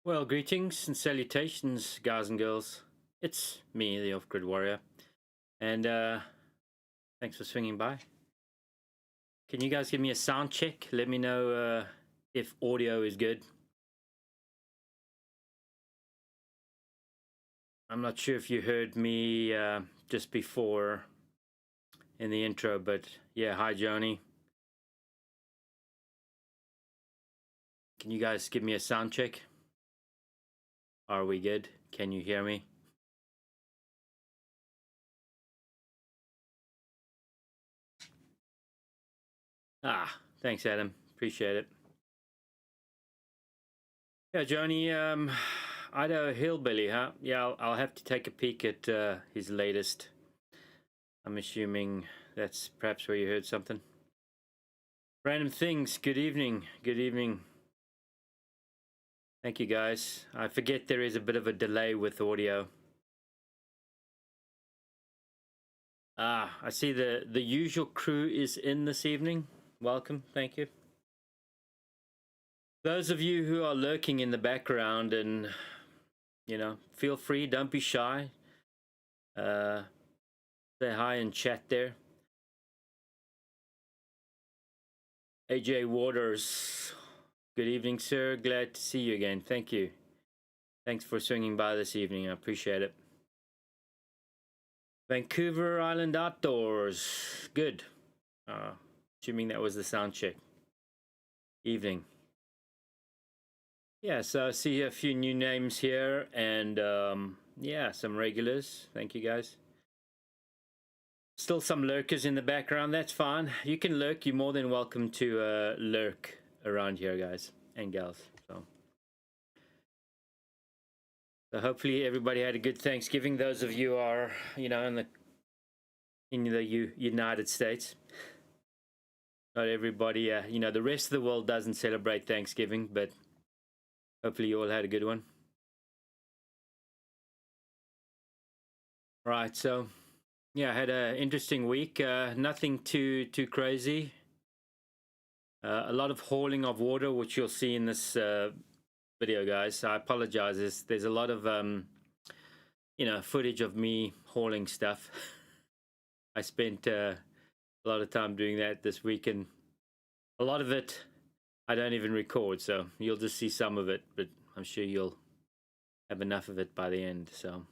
Well, greetings and salutations, guys and girls. It's me, the Off-Grid Warrior, and thanks for swinging by. Can you guys give me a sound check? Let me know if audio is good. I'm not sure if you heard me just before in the intro, but yeah, hi, Joni. Can you guys give me a sound check? Are we good? Can you hear me? Thanks, Adam. Appreciate it. Yeah, Joni, Idaho Hillbilly, huh? Yeah, I'll have to take a peek at his latest. I'm assuming that's perhaps where you heard something. Random Things, good evening. Good evening. Thank you, guys. I forget there is a bit of a delay with audio. I see the usual crew is in this evening. Welcome, thank you. Those of you who are lurking in the background, and feel free, don't be shy. Say hi and chat there. AJ Waters, good evening, sir. Glad to see you again. Thank you. Thanks for swinging by this evening. I appreciate it. Vancouver Island Outdoors. Good. Assuming that was the sound check. Evening. Yeah, so I see a few new names here, and yeah, some regulars. Thank you, guys. Still some lurkers in the background. That's fine. You can lurk. You're more than welcome to lurk around here, guys and gals. So hopefully everybody had a good Thanksgiving. Those of you are, in the United States. Not everybody, the rest of the world doesn't celebrate Thanksgiving, but hopefully you all had a good one. Right, so yeah, I had an interesting week. Nothing too crazy. A lot of hauling of water, which you'll see in this video, guys. I apologize. There's a lot of footage of me hauling stuff. I spent a lot of time doing that this week, and a lot of it I don't even record, so you'll just see some of it, but I'm sure you'll have enough of it by the end. So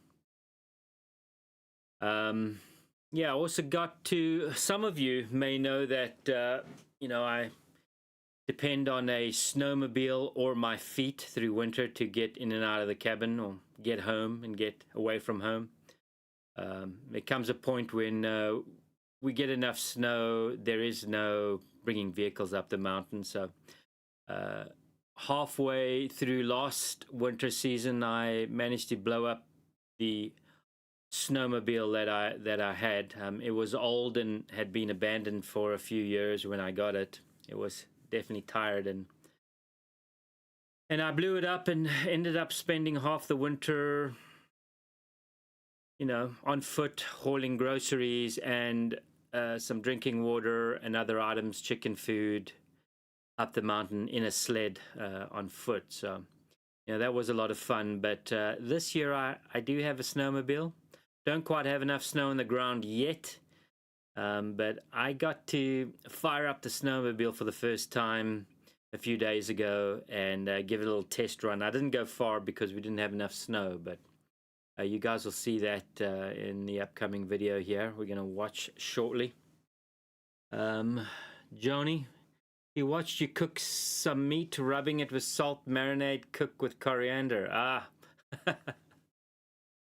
yeah, I also got to, some of you may know that I depend on a snowmobile or my feet through winter to get in and out of the cabin or get home and get away from home. There comes a point when we get enough snow, there is no bringing vehicles up the mountain. So halfway through last winter season, I managed to blow up the snowmobile that I had. It was old and had been abandoned for a few years when I got it. It was definitely tired, and I blew it up and ended up spending half the winter on foot, hauling groceries and some drinking water and other items, chicken food, up the mountain in a sled on foot. So that was a lot of fun. But this year I do have a snowmobile. Don't quite have enough snow on the ground yet, but I got to fire up the snowmobile for the first time a few days ago and give it a little test run. I didn't go far because we didn't have enough snow, but you guys will see that in the upcoming video here we're going to watch shortly. Joni, he watched you cook some meat, rubbing it with salt, marinade, cook with coriander.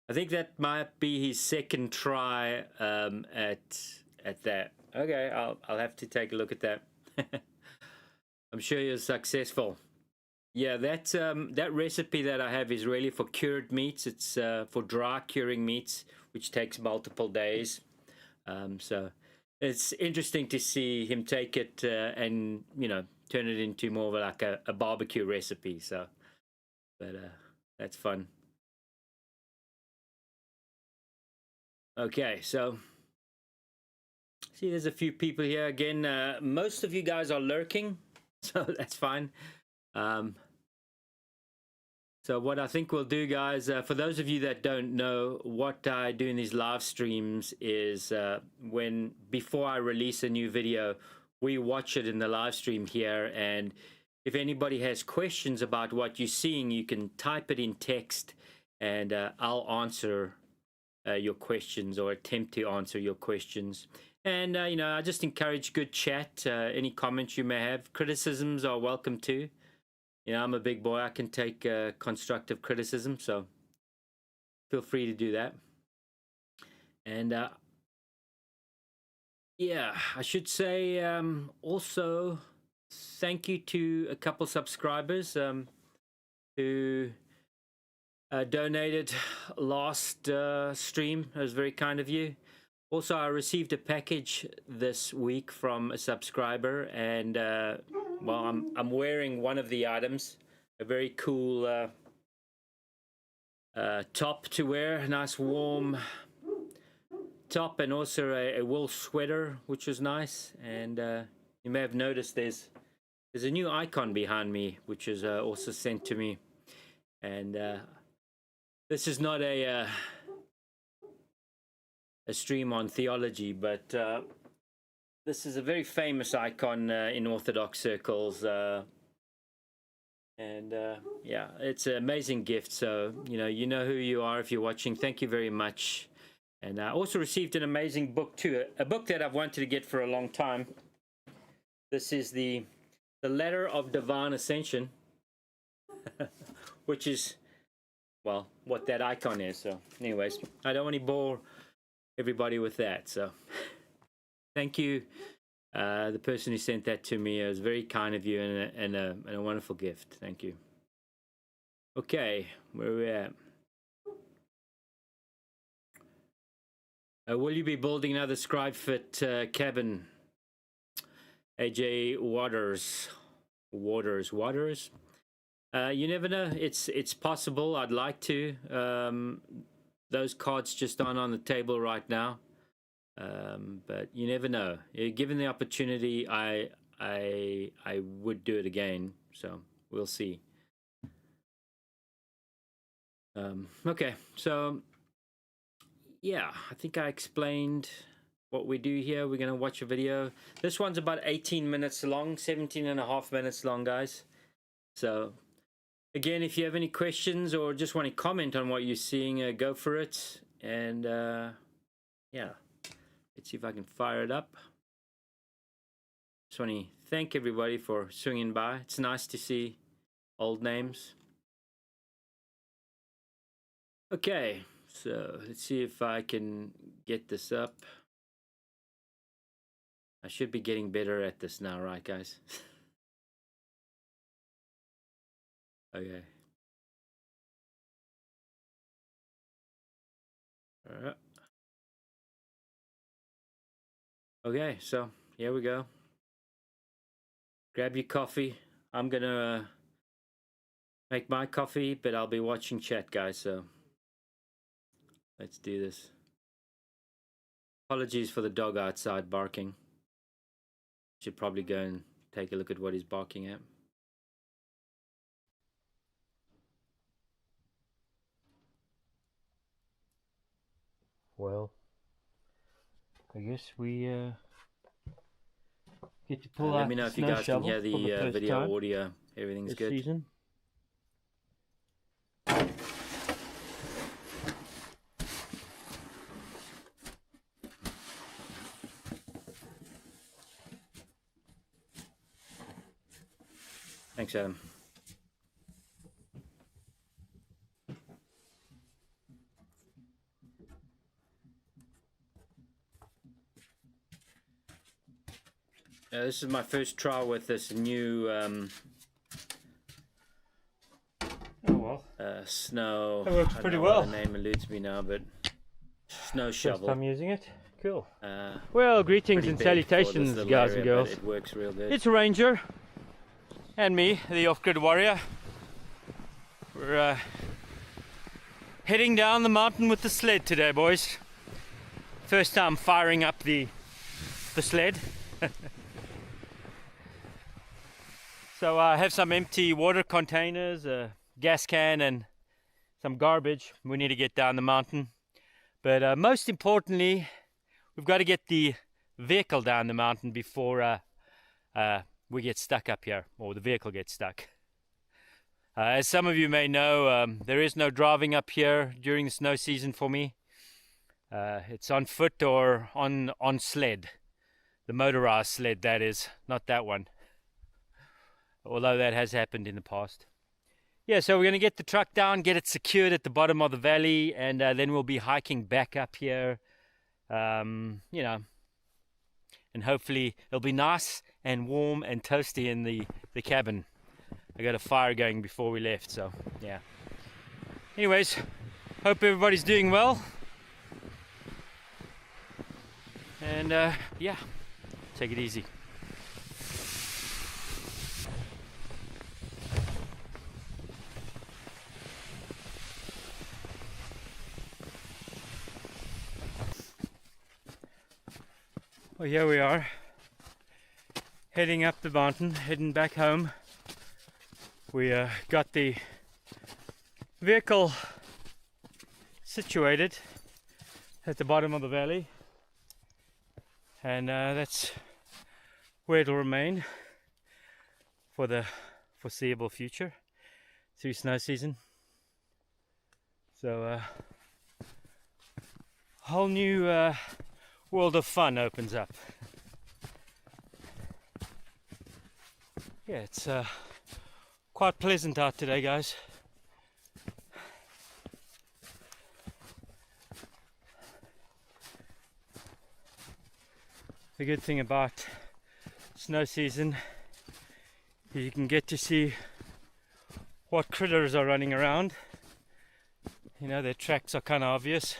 I think that might be his second try at that. Okay, I'll have to take a look at that. I'm sure you're successful. Yeah, that recipe that I have is really for cured meats. It's for dry curing meats, which takes multiple days. So it's interesting to see him take it and turn it into more of like a barbecue recipe. So, but that's fun. Okay, so see, there's a few people here again. Most of you guys are lurking, so that's fine. So what I think we'll do, guys, for those of you that don't know, what I do in these live streams is before I release a new video, we watch it in the live stream here, and if anybody has questions about what you're seeing, you can type it in text, and I'll answer your questions, or attempt to answer your questions. And you know, I just encourage good chat. Any comments you may have, criticisms are welcome too. You know, I'm a big boy. I can take constructive criticism, so feel free to do that. And yeah, I should say also thank you to a couple subscribers who donated last stream. It was very kind of you. Also, I received a package this week from a subscriber, and well, I'm wearing one of the items, a very cool top to wear, a nice warm top, and also a wool sweater, which was nice. And you may have noticed there's a new icon behind me, which is also sent to me. And this is not a stream on theology, but this is a very famous icon in Orthodox circles, and yeah, it's an amazing gift. So you know who you are if you're watching. Thank you very much. And I also received an amazing book too, a book that I've wanted to get for a long time. This is the Letter of Divine Ascension, which is, well, what that icon is. So anyways, I don't want to bore everybody with that. So thank you, the person who sent that to me. It was very kind of you, and a wonderful gift. Thank you. Okay, where are we at? Will you be building another scribe fit cabin? AJ Waters. You never know. It's possible. I'd like to. Those cards just aren't on the table right now, but you never know. Given the opportunity, I would do it again. So we'll see. Okay, so yeah, I think I explained what we do here. We're going to watch a video. This one's about 18 minutes long, 17 and a half minutes long, guys. So again, if you have any questions or just want to comment on what you're seeing, go for it. And yeah, let's see if I can fire it up. Just want to thank everybody for swinging by. It's nice to see old names. Okay, so let's see if I can get this up. I should be getting better at this now, right, guys? Okay. All right. Okay, so here we go. Grab your coffee. I'm gonna make my coffee, but I'll be watching chat, guys, so let's do this. Apologies for the dog outside barking. Should probably go and take a look at what he's barking at. Well, I guess we get to pull out. Let me know if you guys can hear the video, audio. Everything's good. Season. Thanks, Adam. This is my first trial with this new snow. It works pretty well. The name eludes me now, but snow shovel. First time using it. Cool. Well, greetings and salutations, guys and girls. It works real good. It's Ranger and me, the off-grid warrior. We're heading down the mountain with the sled today, boys. First time firing up the sled. So I have some empty water containers, gas can and some garbage. We need to get down the mountain. But most importantly, we've got to get the vehicle down the mountain before we get stuck up here, or the vehicle gets stuck. As some of you may know, there is no driving up here during the snow season for me. It's on foot or on sled. The motorized sled, that is, not that one. Although that has happened in the past. Yeah, so we're going to get the truck down, get it secured at the bottom of the valley, and then we'll be hiking back up here. You know, and hopefully it'll be nice and warm and toasty in the cabin. I got a fire going before we left, so yeah. Anyways, hope everybody's doing well. And yeah, take it easy. Well, here we are, heading up the mountain, heading back home. We got the vehicle situated at the bottom of the valley, and that's where it'll remain for the foreseeable future through snow season. So a whole new world of fun opens up. Yeah, it's quite pleasant out today, guys. The good thing about snow season is you can get to see what critters are running around. You know, their tracks are kind of obvious.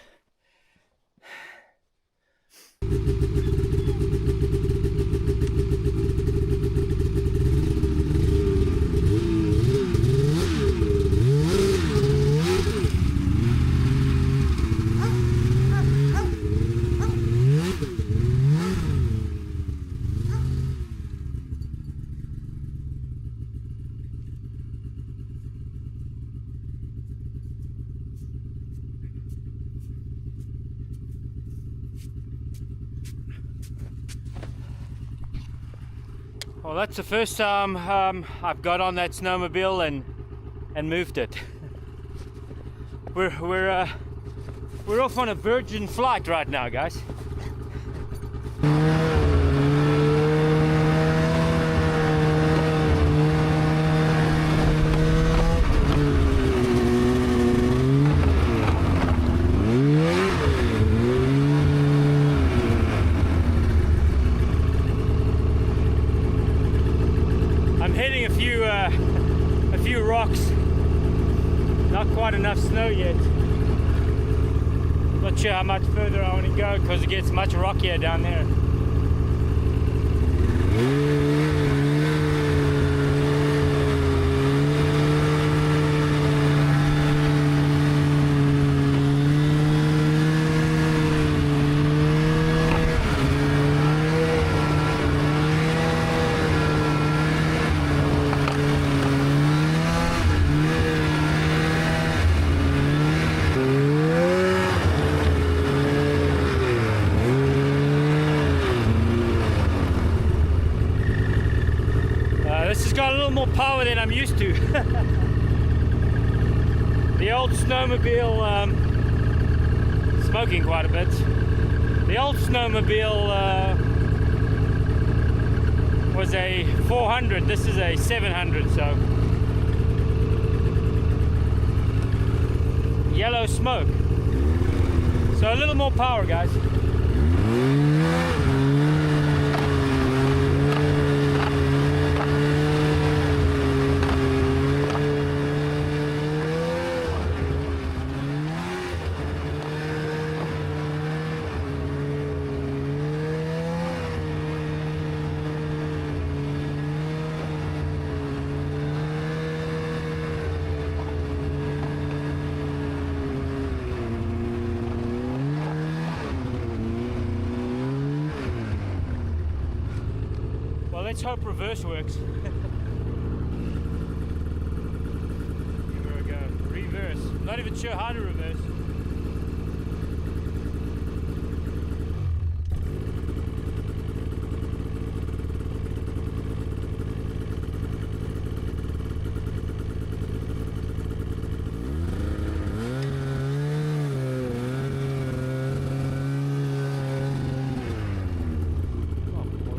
Well, that's the first time I've got on that snowmobile and moved it. We're off on a virgin flight right now, guys. A few rocks, not quite enough snow yet. Not sure how much further I want to go because it gets much rockier down there. This has got a little more power than I'm used to. The old snowmobile, smoking quite a bit. The old snowmobile was a 400, this is a 700, so. Yellow smoke. So a little more power, guys. Let's hope reverse works. Give her reverse. I'm not even sure how to reverse.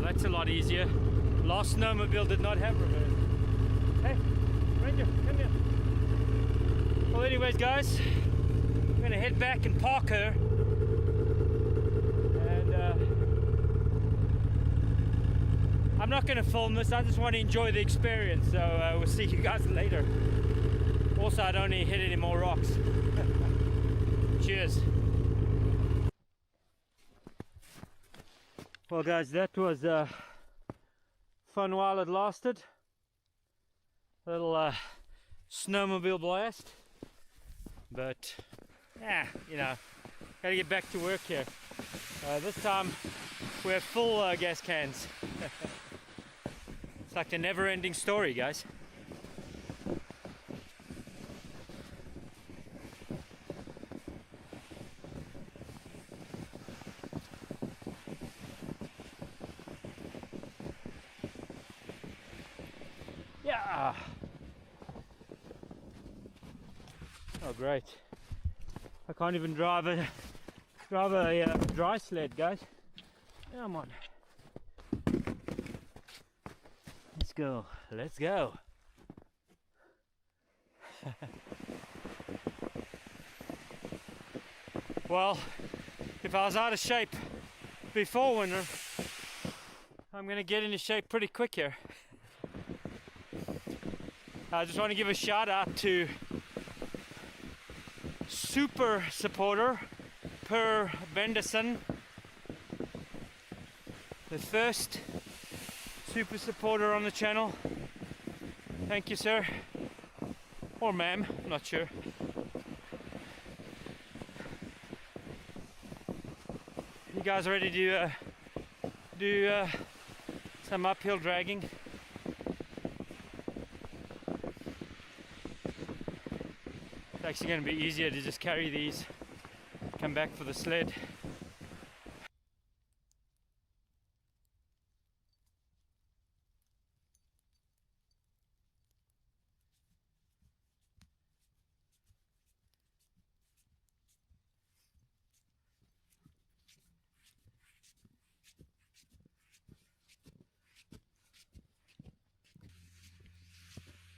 That's a lot easier. Last Snowmobile did not have reverse. Hey, Ranger, come here. Well, anyways, guys, I'm gonna head back and park her. And I'm not gonna film this. I just want to enjoy the experience. So we'll see you guys later. Also, I don't need to hit any more rocks. Cheers. Well, guys, that was fun while it lasted. A little snowmobile blast. But, yeah, you know, gotta get back to work here. This time we have full gas cans. It's like a never-ending story, guys. Yeah. Oh, great! I can't even drive a dry sled, guys. Come on. Let's go. Let's go. Well, if I was out of shape before winter, I'm gonna get into shape pretty quick here. I just want to give a shout out to super supporter Per Benderson, the first super supporter on the channel. Thank you, sir, or ma'am, not sure. You guys ready to do some uphill dragging? It's actually going to be easier to just carry these, come back for the sled.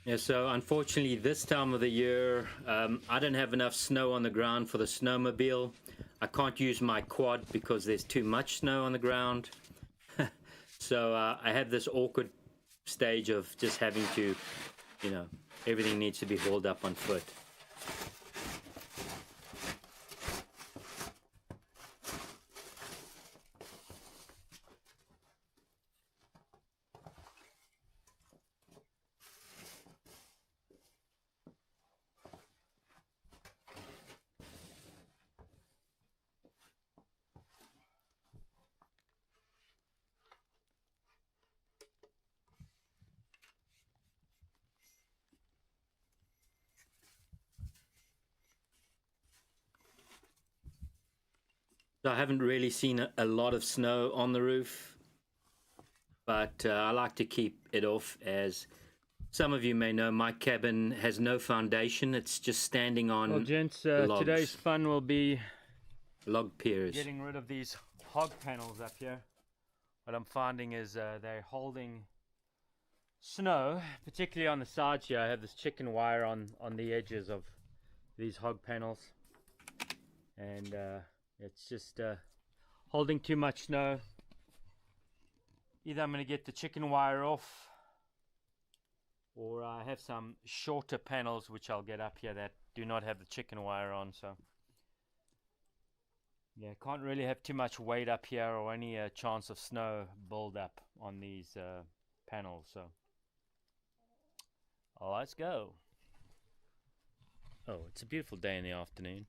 Yeah, so unfortunately this time of the year I don't have enough snow on the ground for the snowmobile. I can't use my quad because there's too much snow on the ground. So I have this awkward stage of just having to, you know, everything needs to be hauled up on foot. So I haven't really seen a lot of snow on the roof, but I like to keep it off. As some of you may know, my cabin has no foundation. It's just standing on Well, gents, logs. today's fun will be Log piers. getting rid of these hog panels up here. What I'm finding is they're holding snow, particularly on the sides here. I have this chicken wire on the edges of these hog panels, and it's just holding too much snow. Either I'm going to get the chicken wire off, or I have some shorter panels which I'll get up here that do not have the chicken wire on. So yeah, can't really have too much weight up here or any chance of snow build up on these panels. So let's go. Oh, it's a beautiful day in the afternoon.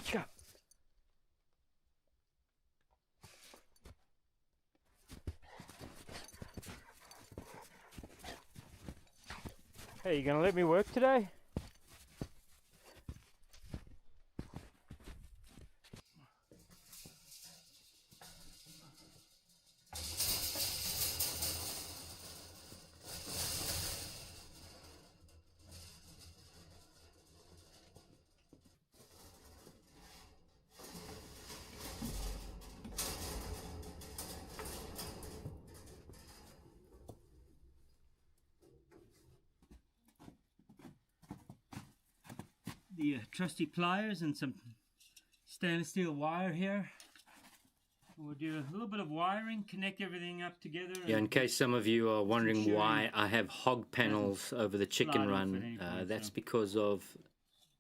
What you got? Hey, you gonna let me work today? The trusty pliers and some stainless steel wire here. We'll do a little bit of wiring, connect everything up together. Yeah, in case some of you are wondering why I have hog panels over the chicken run, that's because of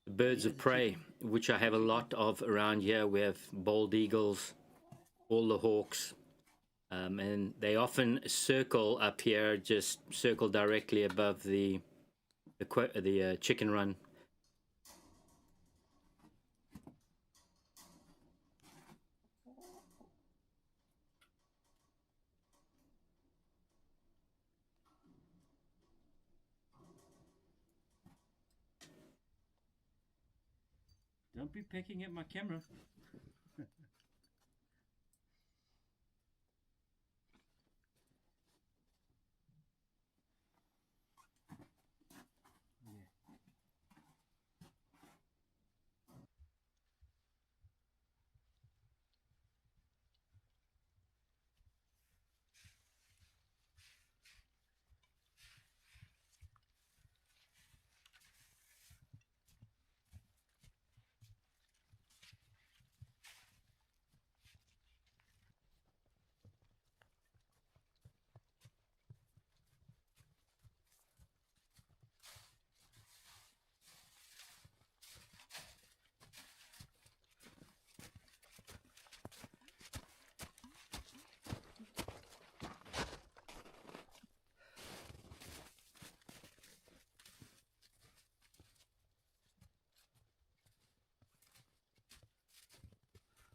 the birds of prey, which I have a lot of around here. We have bald eagles, all the hawks, and they often circle up here, just circle directly above the chicken run. Don't be picking at my camera.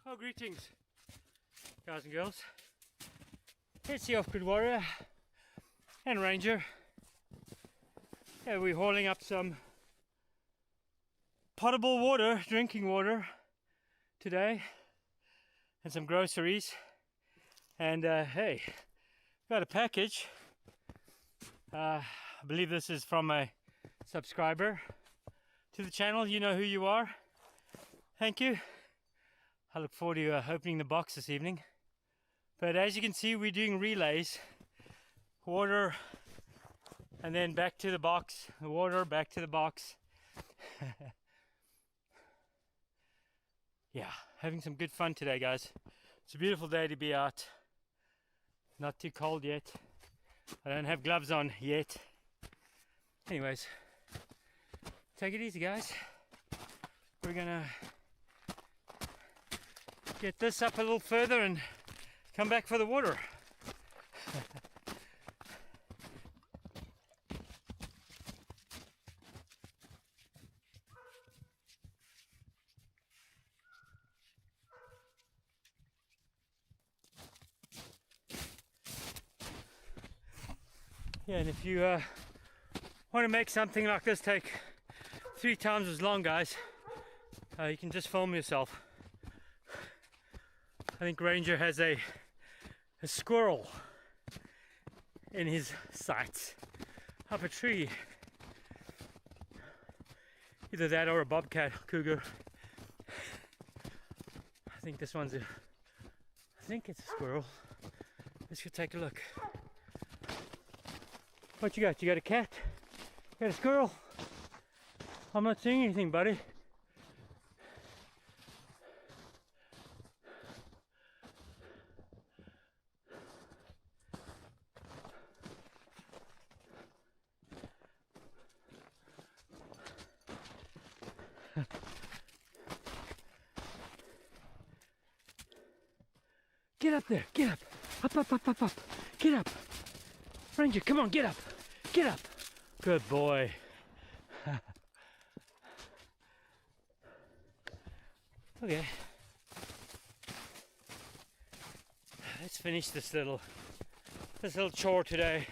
Oh, greetings, guys and girls. It's the Off-Grid Warrior and Ranger. Yeah, we're hauling up some potable water, drinking water today, and some groceries. And hey, got a package. I believe this is from a subscriber to the channel. You know who you are. Thank you. I look forward to opening the box this evening. But as you can see, we're doing relays. Water, and then back to the box. The water, back to the box. Yeah, having some good fun today, guys. It's a beautiful day to be out. Not too cold yet. I don't have gloves on yet. Anyways, take it easy, guys. We're gonna get this up a little further and come back for the water. Yeah, and if you want to make something like this take 3 times as long, guys, you can just film yourself. I think Ranger has a squirrel in his sights up a tree. Either that or a bobcat cougar. I think this one's I think it's a squirrel. Let's go take a look. What you got? You got a cat? You got a squirrel? I'm not seeing anything, buddy. Get up there, get up. Up, up, up, up, up. Get up. Ranger, come on, get up. Get up. Good boy. Okay. Let's finish this little chore today.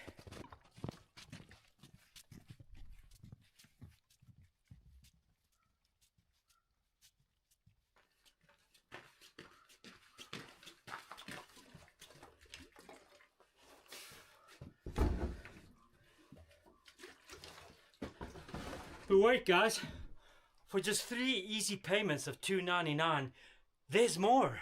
But wait, guys, for just 3 easy payments of $2.99, there's more.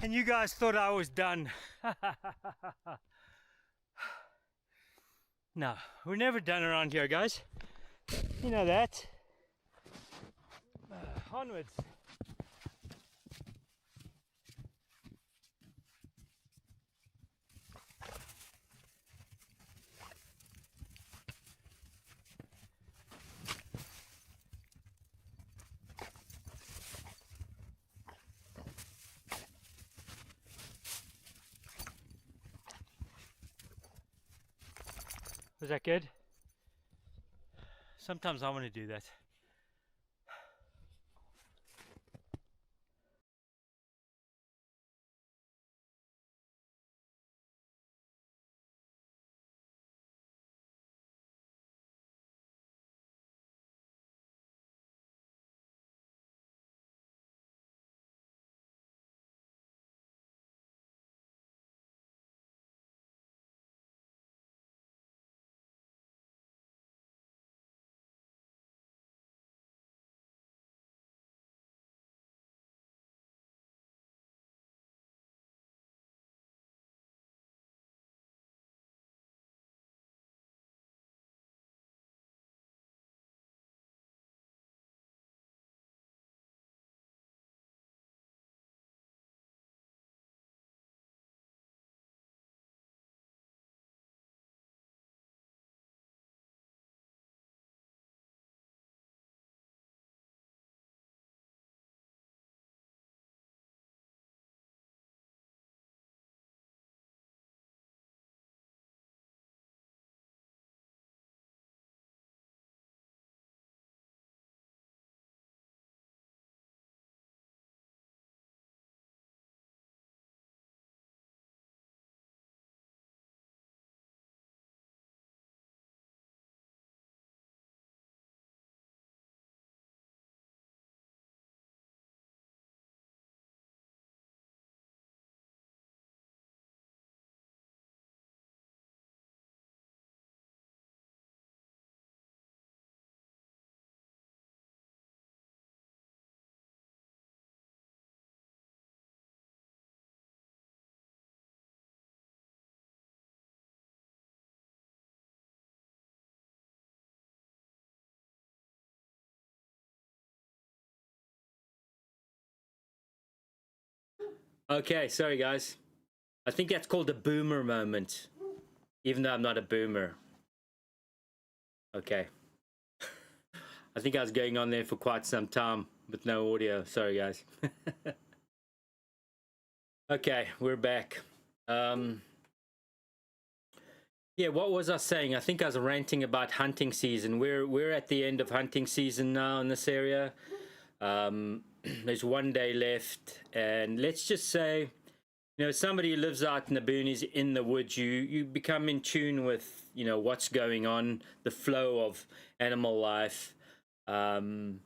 And you guys thought I was done. No, we're never done around here, guys. You know that. Onwards. Was that good? Sometimes I want to do that. Okay, sorry guys. I think that's called a boomer moment. Even though I'm not a boomer. Okay. I think I was going on there for quite some time with no audio. Sorry guys. Okay, we're back. Yeah, what was I saying? I think I was ranting about hunting season. We're at the end of hunting season now in this area. There's 1 day left, and let's just say, you know, somebody who lives out in the boonies, in the woods, you become in tune with, you know, what's going on, the flow of animal life. And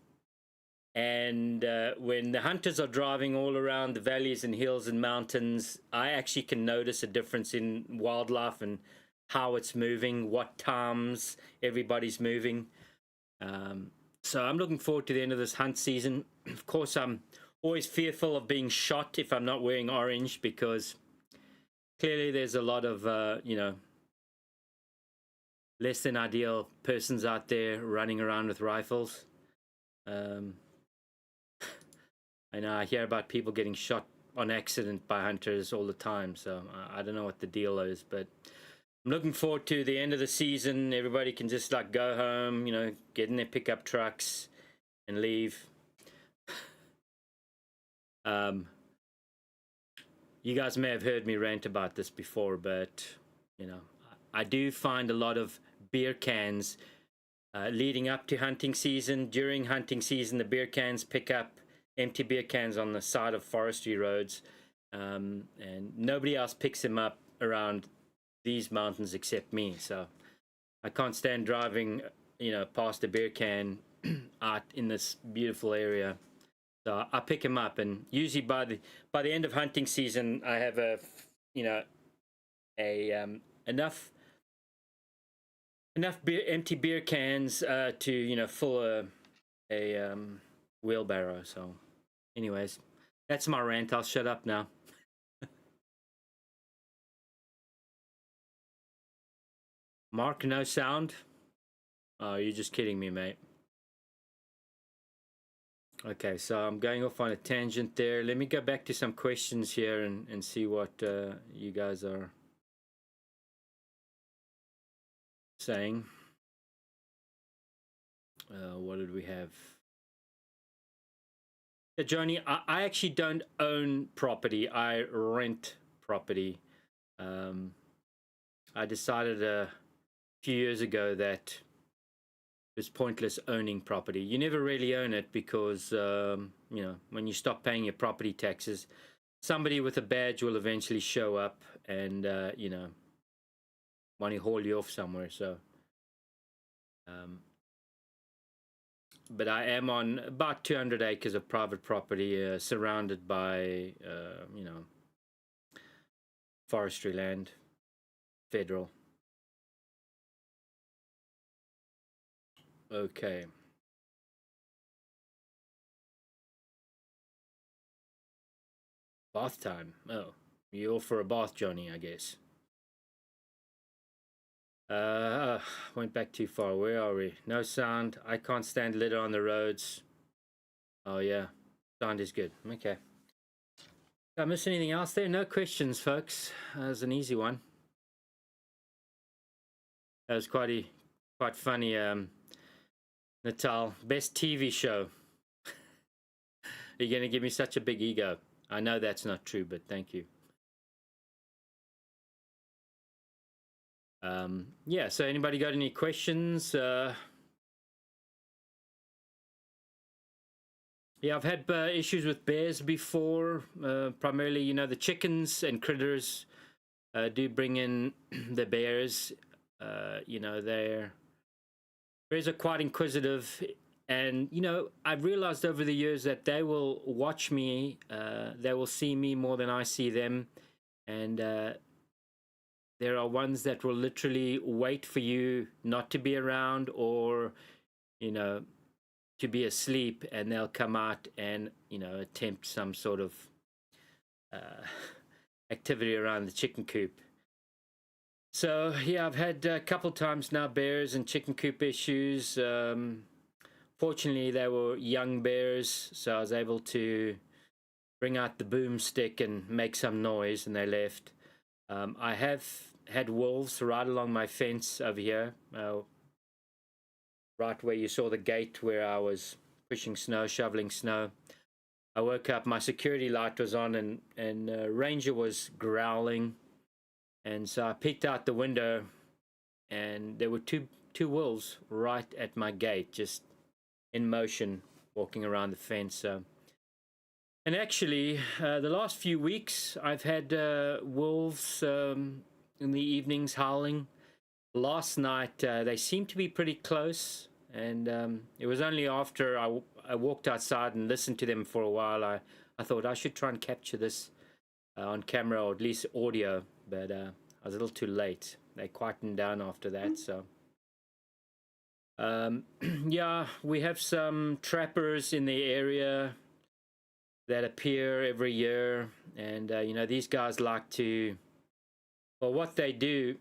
when the hunters are driving all around the valleys and hills and mountains, I actually can notice a difference in wildlife and how it's moving, what times everybody's moving. So I'm looking forward to the end of this hunt season. Of course, I'm always fearful of being shot if I'm not wearing orange, because clearly there's a lot of, you know, less than ideal persons out there running around with rifles. I know I hear about people getting shot on accident by hunters all the time, so I don't know what the deal is, but I'm looking forward to the end of the season. Everybody can just like go home, you know, get in their pickup trucks and leave. you guys may have heard me rant about this before, but you know, I do find a lot of beer cans leading up to hunting season. During hunting season, the beer cans pick up empty beer cans on the side of forestry roads, and nobody else picks them up around these mountains except me. So I can't stand driving, you know, past a beer can out in this beautiful area. So I pick them up, and usually by the end of hunting season, I have you know, enough empty beer cans to, you know, fill a wheelbarrow. So, anyways, that's my rant. I'll shut up now. Mark, no sound? Oh, you're just kidding me, mate. Okay, so I'm going off on a tangent there. Let me go back to some questions here and see what you guys are saying. What did we have? Joni, I actually don't own property. I rent property. I decided a few years ago that it's pointless owning property. You never really own it because, you know, when you stop paying your property taxes, somebody with a badge will eventually show up and, you know, want to haul you off somewhere. So, but I am on about 200 acres of private property, surrounded by, you know, forestry land, federal. Okay. Bath time. Oh, you're all for a bath, Johnny, I guess. Went back too far. Where are we? No sound. I can't stand litter on the roads. Oh yeah, sound is good. Okay. Did I miss anything else there? No questions, folks. That was an easy one. That was quite funny. Natal, best TV show. Are you going to give me such a big ego? I know that's not true, but thank you. Yeah, so anybody got any questions? Yeah, I've had issues with bears before. Primarily, you know, the chickens and critters do bring in the bears. You know, bears are quite inquisitive. And, you know, I've realized over the years that they will watch me. They will see me more than I see them. And there are ones that will literally wait for you not to be around, or, you know, to be asleep, and they'll come out and, you know, attempt some sort of activity around the chicken coop. So yeah, I've had a couple times now bears and chicken coop issues. Fortunately, they were young bears, so I was able to bring out the boomstick and make some noise, and they left. I have had wolves right along my fence over here, right where you saw the gate where I was pushing snow, shoveling snow. I woke up, my security light was on, and Ranger was growling, and so I peeked out the window, and there were two wolves right at my gate, just in motion, walking around the fence. And actually, the last few weeks, I've had wolves in the evenings howling. Last night, they seemed to be pretty close, and it was only after I walked outside and listened to them for a while, I thought I should try and capture this on camera, or at least audio, but I was a little too late. They quietened down after that, so... yeah, we have some trappers in the area that appear every year, and you know, these guys like to, well, what they do,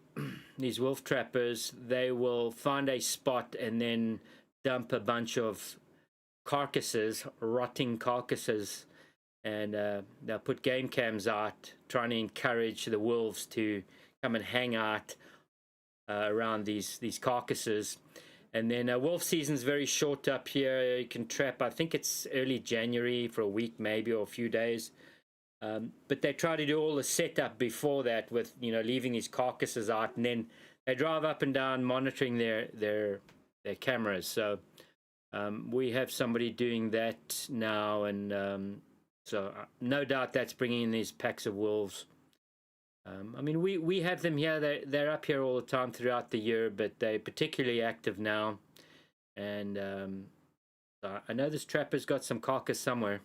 these wolf trappers, they will find a spot and then dump a bunch of carcasses, rotting carcasses, and they'll put game cams out, trying to encourage the wolves to come and hang out around these carcasses. And then wolf season's very short up here. You can trap, I think it's early January for a week maybe, or a few days. But they try to do all the setup before that with, you know, leaving these carcasses out, and then they drive up and down monitoring their cameras. So we have somebody doing that now, and so no doubt that's bringing in these packs of wolves. I mean, we have them here. They're up here all the time throughout the year, but they're particularly active now. And I know this trapper's got some carcass somewhere.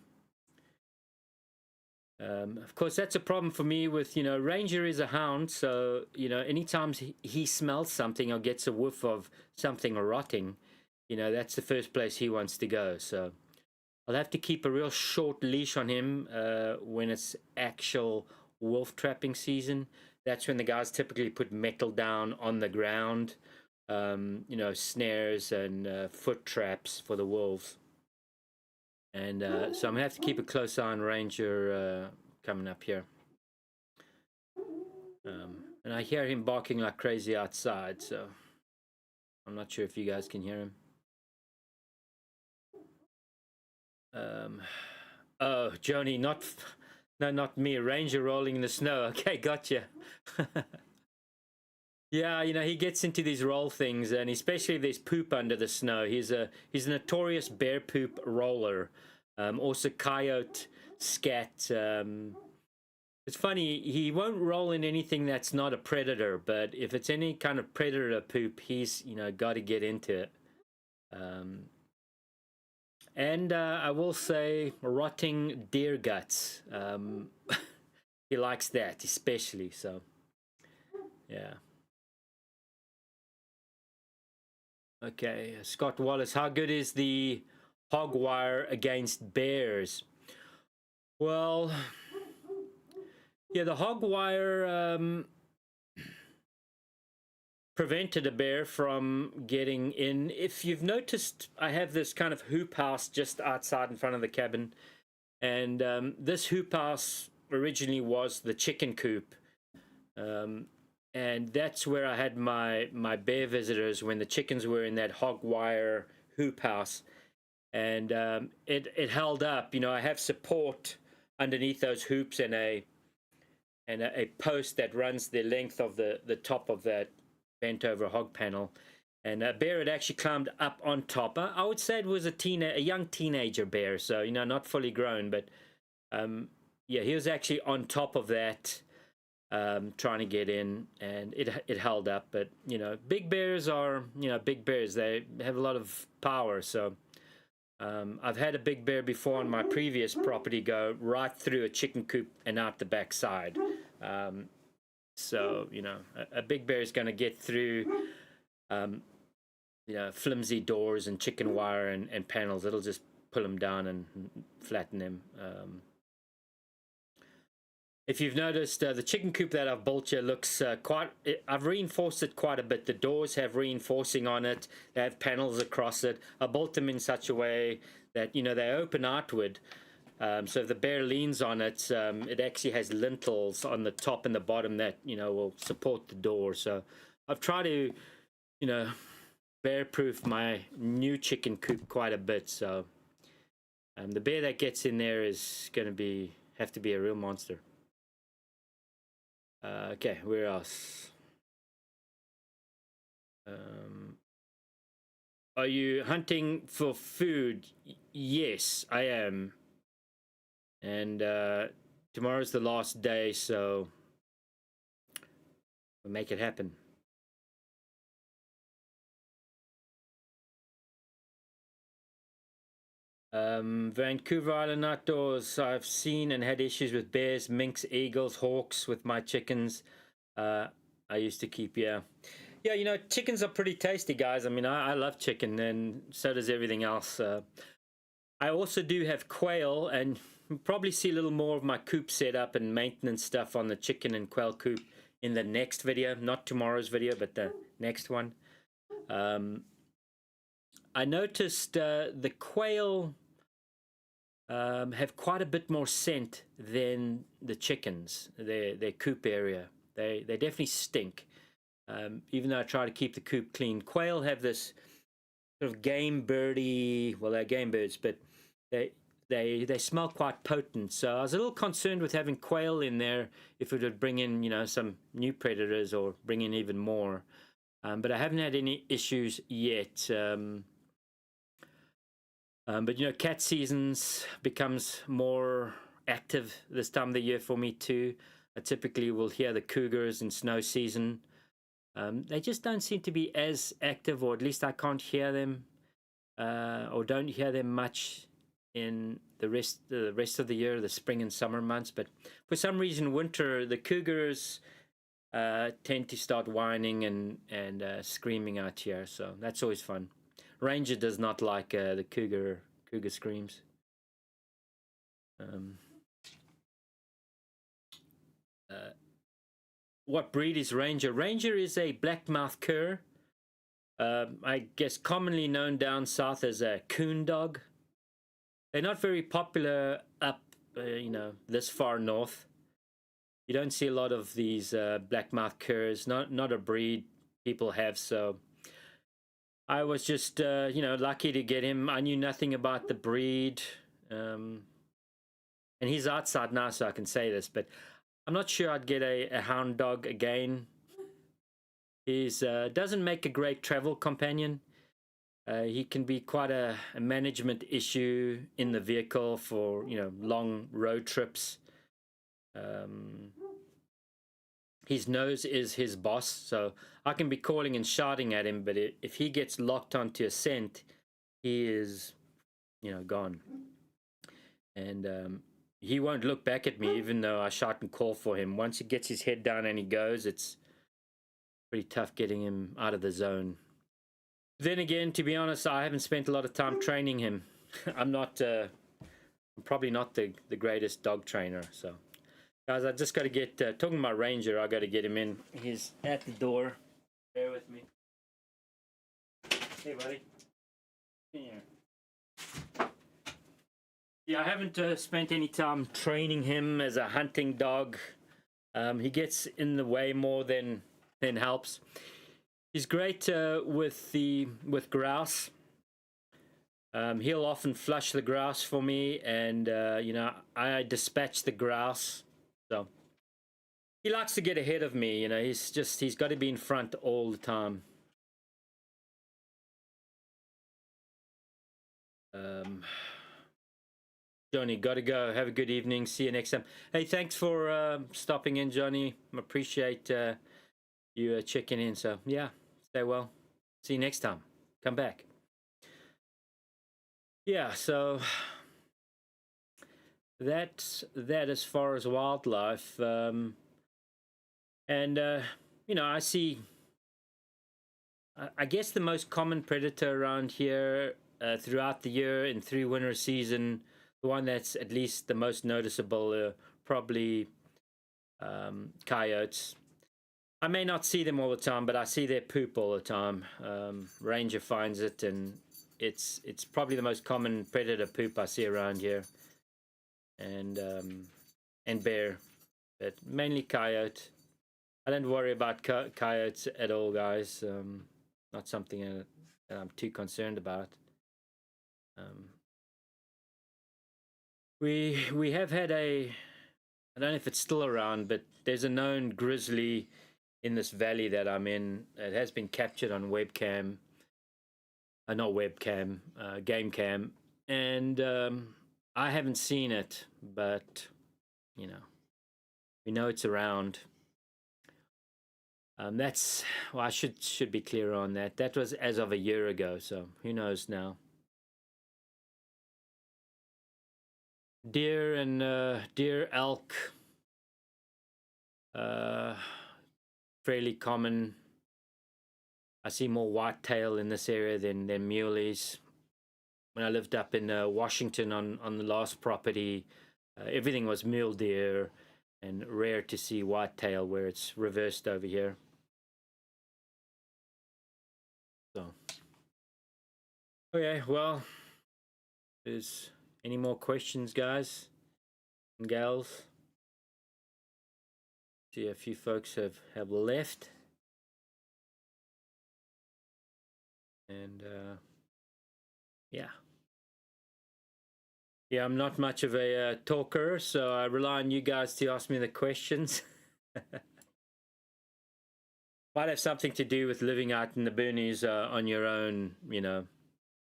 Of course, that's a problem for me with, you know, Ranger is a hound, so, you know, anytime he smells something or gets a whiff of something rotting, you know, that's the first place he wants to go. So I'll have to keep a real short leash on him when it's actual wolf trapping season. That's when the guys typically put metal down on the ground, you know, snares and foot traps for the wolves. And so I'm gonna have to keep a close eye on Ranger coming up here. And I hear him barking like crazy outside, so I'm not sure if you guys can hear him. Oh, Joni, not me. Ranger rolling in the snow. Okay, gotcha. Yeah, you know, he gets into these roll things, and especially if there's poop under the snow. He's a notorious bear poop roller. Also coyote, scat. It's funny, he won't roll in anything that's not a predator, but if it's any kind of predator poop, he's, you know, got to get into it. And I will say rotting deer guts. He likes that especially, so yeah. Okay, Scott Wallace, how good is the hog wire against bears? Well, yeah, the hog wire prevented a bear from getting in. If you've noticed, I have this kind of hoop house just outside in front of the cabin, and this hoop house originally was the chicken coop. And that's where I had my bear visitors when the chickens were in that hog wire hoop house, and it held up. You know, I have support underneath those hoops and a post that runs the length of the top of that bent over hog panel, and a bear had actually climbed up on top. I would say it was a young teenager bear, so, you know, not fully grown, but yeah, he was actually on top of that. Trying to get in, and it held up. But, you know, big bears are, you know, big bears. They have a lot of power. So I've had a big bear before on my previous property go right through a chicken coop and out the back side. So, you know, a big bear is going to get through, you know, flimsy doors and chicken wire and panels. It'll just pull them down and flatten them. If you've noticed, the chicken coop that I've built here looks I've reinforced it quite a bit. The doors have reinforcing on it. They have panels across it. I built them in such a way that, you know, they open outward. So if the bear leans on it, it actually has lintels on the top and the bottom that, you know, will support the door. So I've tried to, you know, bear-proof my new chicken coop quite a bit. So the bear that gets in there is going to have to be a real monster. Okay, where else? Are you hunting for food? Yes, I am. And tomorrow's the last day, so we'll make it happen. Vancouver Island outdoors. I've seen and had issues with bears, minks, eagles, hawks with my chickens. I used to keep, yeah, you know, chickens are pretty tasty, guys. I mean, I love chicken, and so does everything else. I also do have quail, and you'll probably see a little more of my coop setup and maintenance stuff on the chicken and quail coop in the next video. Not tomorrow's video, but the next one. I noticed the quail have quite a bit more scent than the chickens. Their coop area, they definitely stink. Even though I try to keep the coop clean, quail have this sort of game birdie. Well, they're game birds, but they smell quite potent. So I was a little concerned with having quail in there, if it would bring in, you know, some new predators or bring in even more. But I haven't had any issues yet. But you know, cat seasons becomes more active this time of the year for me too. I typically will hear the cougars in snow season. They just don't seem to be as active, or at least I can't hear them, or don't hear them much in the rest of the year, the spring and summer months. But for some reason, winter, the cougars tend to start whining and screaming out here. So that's always fun. Ranger does not like the cougar screams. What breed is Ranger? Ranger is a black-mouthed cur. I guess commonly known down south as a coon dog. They're not very popular up, you know, this far north. You don't see a lot of these black-mouthed curs. Not a breed people have. So I was just, you know, lucky to get him. I knew nothing about the breed. And he's outside now, so I can say this. But I'm not sure I'd get a hound dog again. He's doesn't make a great travel companion. He can be quite a management issue in the vehicle for, you know, long road trips. His nose is his boss, so I can be calling and shouting at him, but if he gets locked onto a scent, he is, you know, gone. And he won't look back at me, even though I shout and call for him. Once he gets his head down and he goes, it's pretty tough getting him out of the zone. Then again, to be honest, I haven't spent a lot of time training him. I'm probably not the greatest dog trainer. So, guys, I just got to get, talking about Ranger, I got to get him in. He's at the door. Bear with me. Hey, buddy. Here. Yeah, I haven't spent any time training him as a hunting dog. He gets in the way more than helps. He's great with grouse. He'll often flush the grouse for me, and you know, I dispatch the grouse. So he likes to get ahead of me. You know, he's got to be in front all the time. Johnny, got to go. Have a good evening. See you next time. Hey, thanks for stopping in, Johnny. I appreciate you checking in. So yeah, stay well. See you next time. Come back. Yeah, so that's that as far as wildlife. And you know, I see, I guess the most common predator around here throughout the year and through winter season, the one that's at least the most noticeable, probably coyotes. I may not see them all the time, but I see their poop all the time. Ranger finds it, and it's probably the most common predator poop I see around here. And bear, but mainly coyote. I don't worry about coyotes at all, guys. Not something that I'm too concerned about. We have had I don't know if it's still around, but there's a known grizzly in this valley that I'm in. It has been captured on webcam. Not webcam, game cam. And I haven't seen it, but, you know, we know it's around. That's, well, I should be clear on that. That was as of a year ago, so who knows now. Deer and deer, elk, fairly common. I see more whitetail in this area than muleys. When I lived up in Washington on the last property, everything was mule deer, and rare to see whitetail, where it's reversed over here. So, okay, well, is any more questions, guys and gals? See, a few folks have left, and yeah. Yeah, I'm not much of a talker, so I rely on you guys to ask me the questions. Might have something to do with living out in the boonies on your own, you know.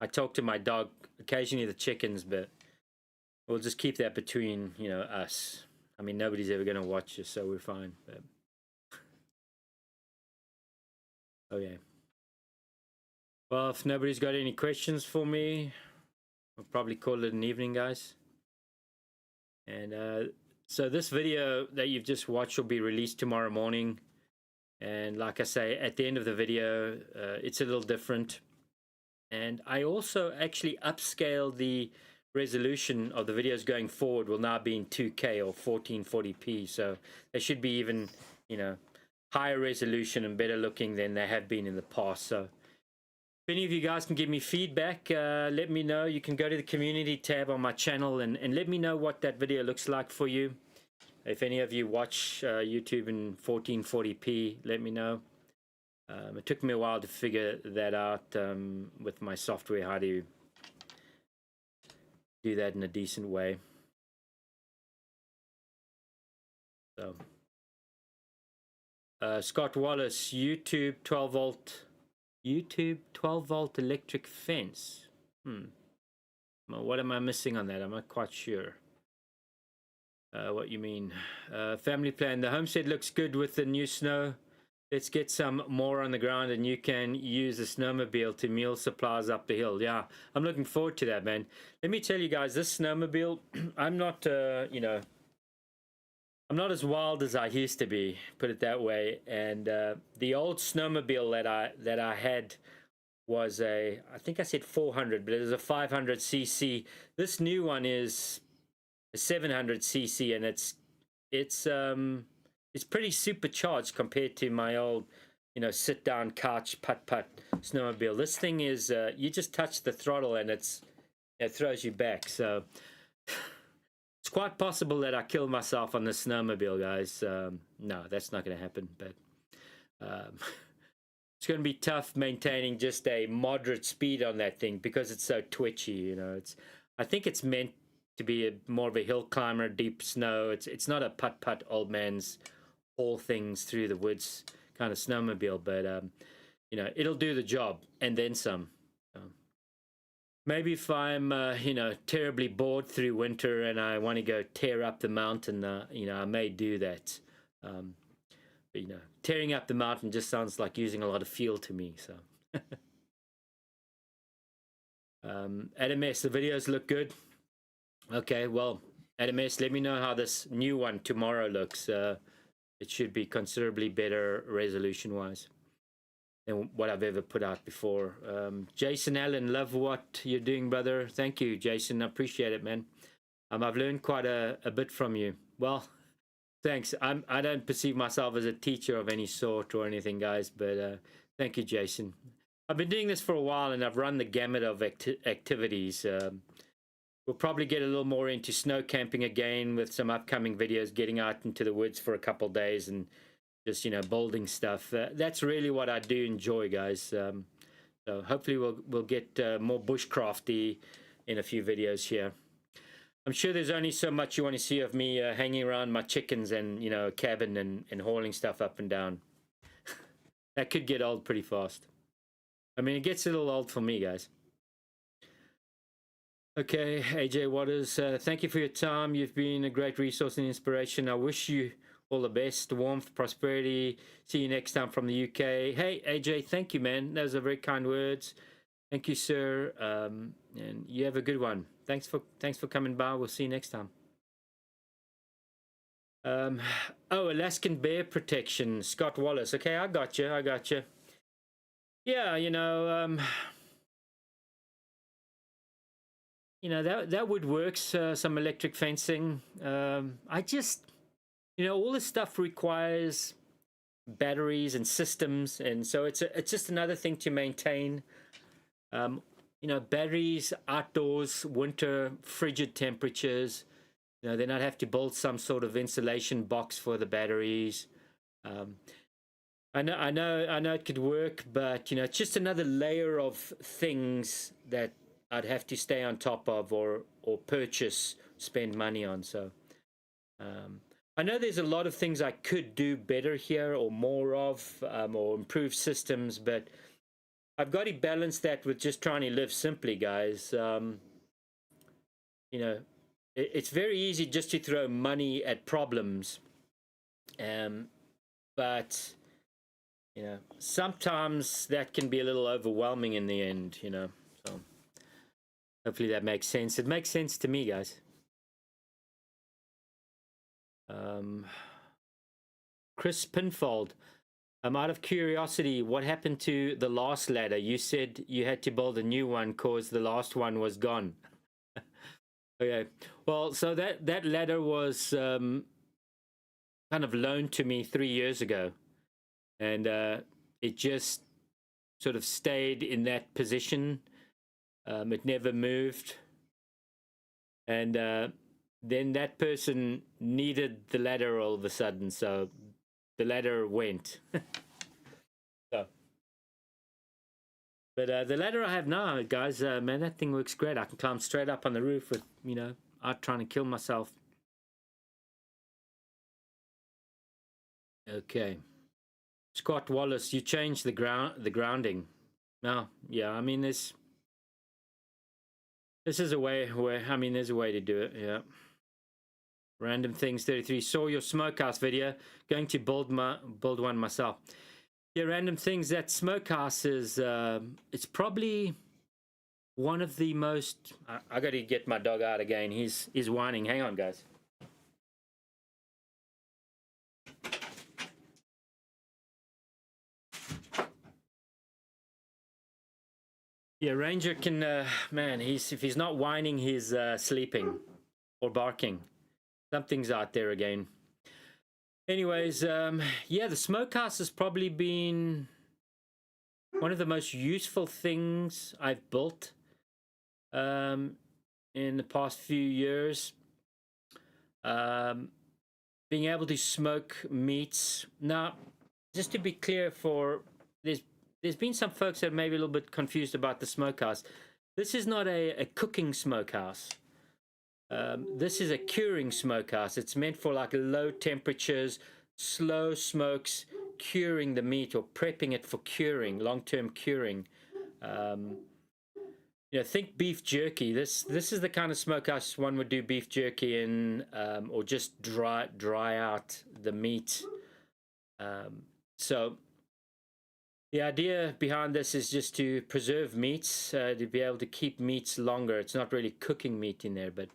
I talk to my dog, occasionally the chickens, but we'll just keep that between, you know, us. I mean, nobody's ever going to watch us, so we're fine. But... okay. Well, if nobody's got any questions for me, I'll probably call it an evening, guys. And so this video that you've just watched will be released tomorrow morning. And like I say, at the end of the video, it's a little different. And I also actually upscaled the resolution of the videos going forward. Will now be in 2K or 1440p. So they should be even, you know, higher resolution and better looking than they have been in the past. So if any of you guys can give me feedback, let me know. You can go to the community tab on my channel and let me know what that video looks like for you. If any of you watch YouTube in 1440p, let me know. It took me a while to figure that out with my software, how to do that in a decent way. So, Scott Wallace, YouTube 12 volt electric fence. Well, what am I missing on that? I'm not quite sure what you mean. Family plan. The homestead looks good with the new snow. Let's get some more on the ground and you can use the snowmobile to mule supplies up the hill. Yeah, I'm looking forward to that, man. Let me tell you guys, this snowmobile, I'm not, you know, I'm not as wild as I used to be, put it that way. And the old snowmobile that I had was a, I think I said 400, but it was a 500cc. This new one is a 700cc, and it's pretty supercharged compared to my old, you know, sit down couch putt snowmobile. This thing is you just touch the throttle and it throws you back. So it's quite possible that I kill myself on the snowmobile, guys. No, that's not going to happen. But it's going to be tough maintaining just a moderate speed on that thing because it's so twitchy. You know, I think it's meant to be more of a hill climber, deep snow. It's not a putt old man's all things through the woods kind of snowmobile, but you know, it'll do the job and then some. Maybe if I'm you know, terribly bored through winter and I want to go tear up the mountain, you know, I may do that. But you know, tearing up the mountain just sounds like using a lot of fuel to me. So Adam S, the videos look good. Okay, well, Adam S, let me know how this new one tomorrow looks. It should be considerably better resolution-wise than what I've ever put out before. Jason Allen, love what you're doing, brother. Thank you, Jason. I appreciate it, man. I've learned quite a bit from you. Well, thanks. I don't perceive myself as a teacher of any sort or anything, guys, but thank you, Jason. I've been doing this for a while, and I've run the gamut of activities. We'll probably get a little more into snow camping again with some upcoming videos, getting out into the woods for a couple days and just, you know, building stuff. That's really what I do enjoy, guys. So hopefully we'll get more bushcrafty in a few videos here. I'm sure there's only so much you want to see of me hanging around my chickens and, you know, a cabin and hauling stuff up and down. That could get old pretty fast. I mean, it gets a little old for me, guys. Okay, AJ Waters, thank you for your time. You've been a great resource and inspiration. I wish you all the best, warmth, prosperity. See you next time from the UK. Hey, AJ, thank you, man. Those are very kind words. Thank you, sir. And you have a good one. Thanks for coming by. We'll see you next time. Oh, Alaskan bear protection, Scott Wallace. Okay, I got you. Yeah, you know, that would work. Some electric fencing. I just, you know, all this stuff requires batteries and systems, and so it's just another thing to maintain. You know, batteries outdoors, winter, frigid temperatures. You know, then I'd have to build some sort of insulation box for the batteries. I know it could work, but you know, it's just another layer of things that I'd have to stay on top of or purchase, spend money on. So I know there's a lot of things I could do better here or more of, or improve systems, but I've got to balance that with just trying to live simply, guys. You know, it's very easy just to throw money at problems, but you know, sometimes that can be a little overwhelming in the end. You know, so hopefully that makes sense. It makes sense to me, guys. Chris Pinfold, out of curiosity, what happened to the last ladder? You said you had to build a new one because the last one was gone. Okay, well, so that ladder was kind of loaned to me 3 years ago, and it just sort of stayed in that position. It never moved, and then that person needed the ladder all of a sudden, so the ladder went. So, but the ladder I have now, guys, man, that thing works great. I can climb straight up on the roof with, you know, out trying to kill myself. Okay, Scott Wallace, you changed the grounding. No, yeah, I mean this is a way where, I mean, there's a way to do it. Yeah. Random Things 33, saw your smokehouse video, going to build one myself. Yeah, Random Things, that smokehouse is it's probably one of the most, I got to get my dog out again. He's whining. Hang on, guys. Yeah, Ranger can, man, if he's not whining, he's sleeping or barking. Something's out there again. Anyways, yeah, the smokehouse has probably been one of the most useful things I've built in the past few years. Being able to smoke meats. Now, just to be clear, there's been some folks that are maybe a little bit confused about the smokehouse. This is not a cooking smokehouse. This is a curing smokehouse. It's meant for like low temperatures, slow smokes, curing the meat or prepping it for curing, long-term curing. You know, think beef jerky. This is the kind of smokehouse one would do beef jerky in, or just dry out the meat. So the idea behind this is just to preserve meats, to be able to keep meats longer. It's not really cooking meat in there, but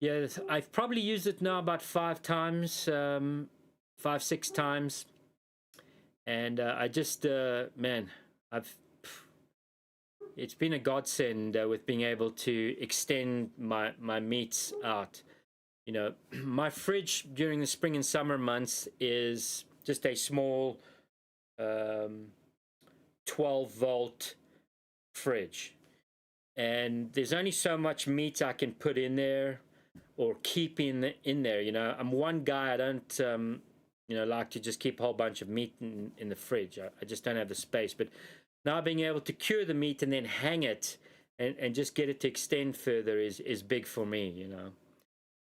yeah, I've probably used it now about 5 times, 6 times, and I just, man, it's been a godsend with being able to extend my meats out. You know, my fridge during the spring and summer months is just a small 12-volt fridge, and there's only so much meat I can put in there or keep in there. You know, I'm one guy, I don't you know, like to just keep a whole bunch of meat in the fridge. I just don't have the space. But now being able to cure the meat and then hang it and just get it to extend further is big for me, you know.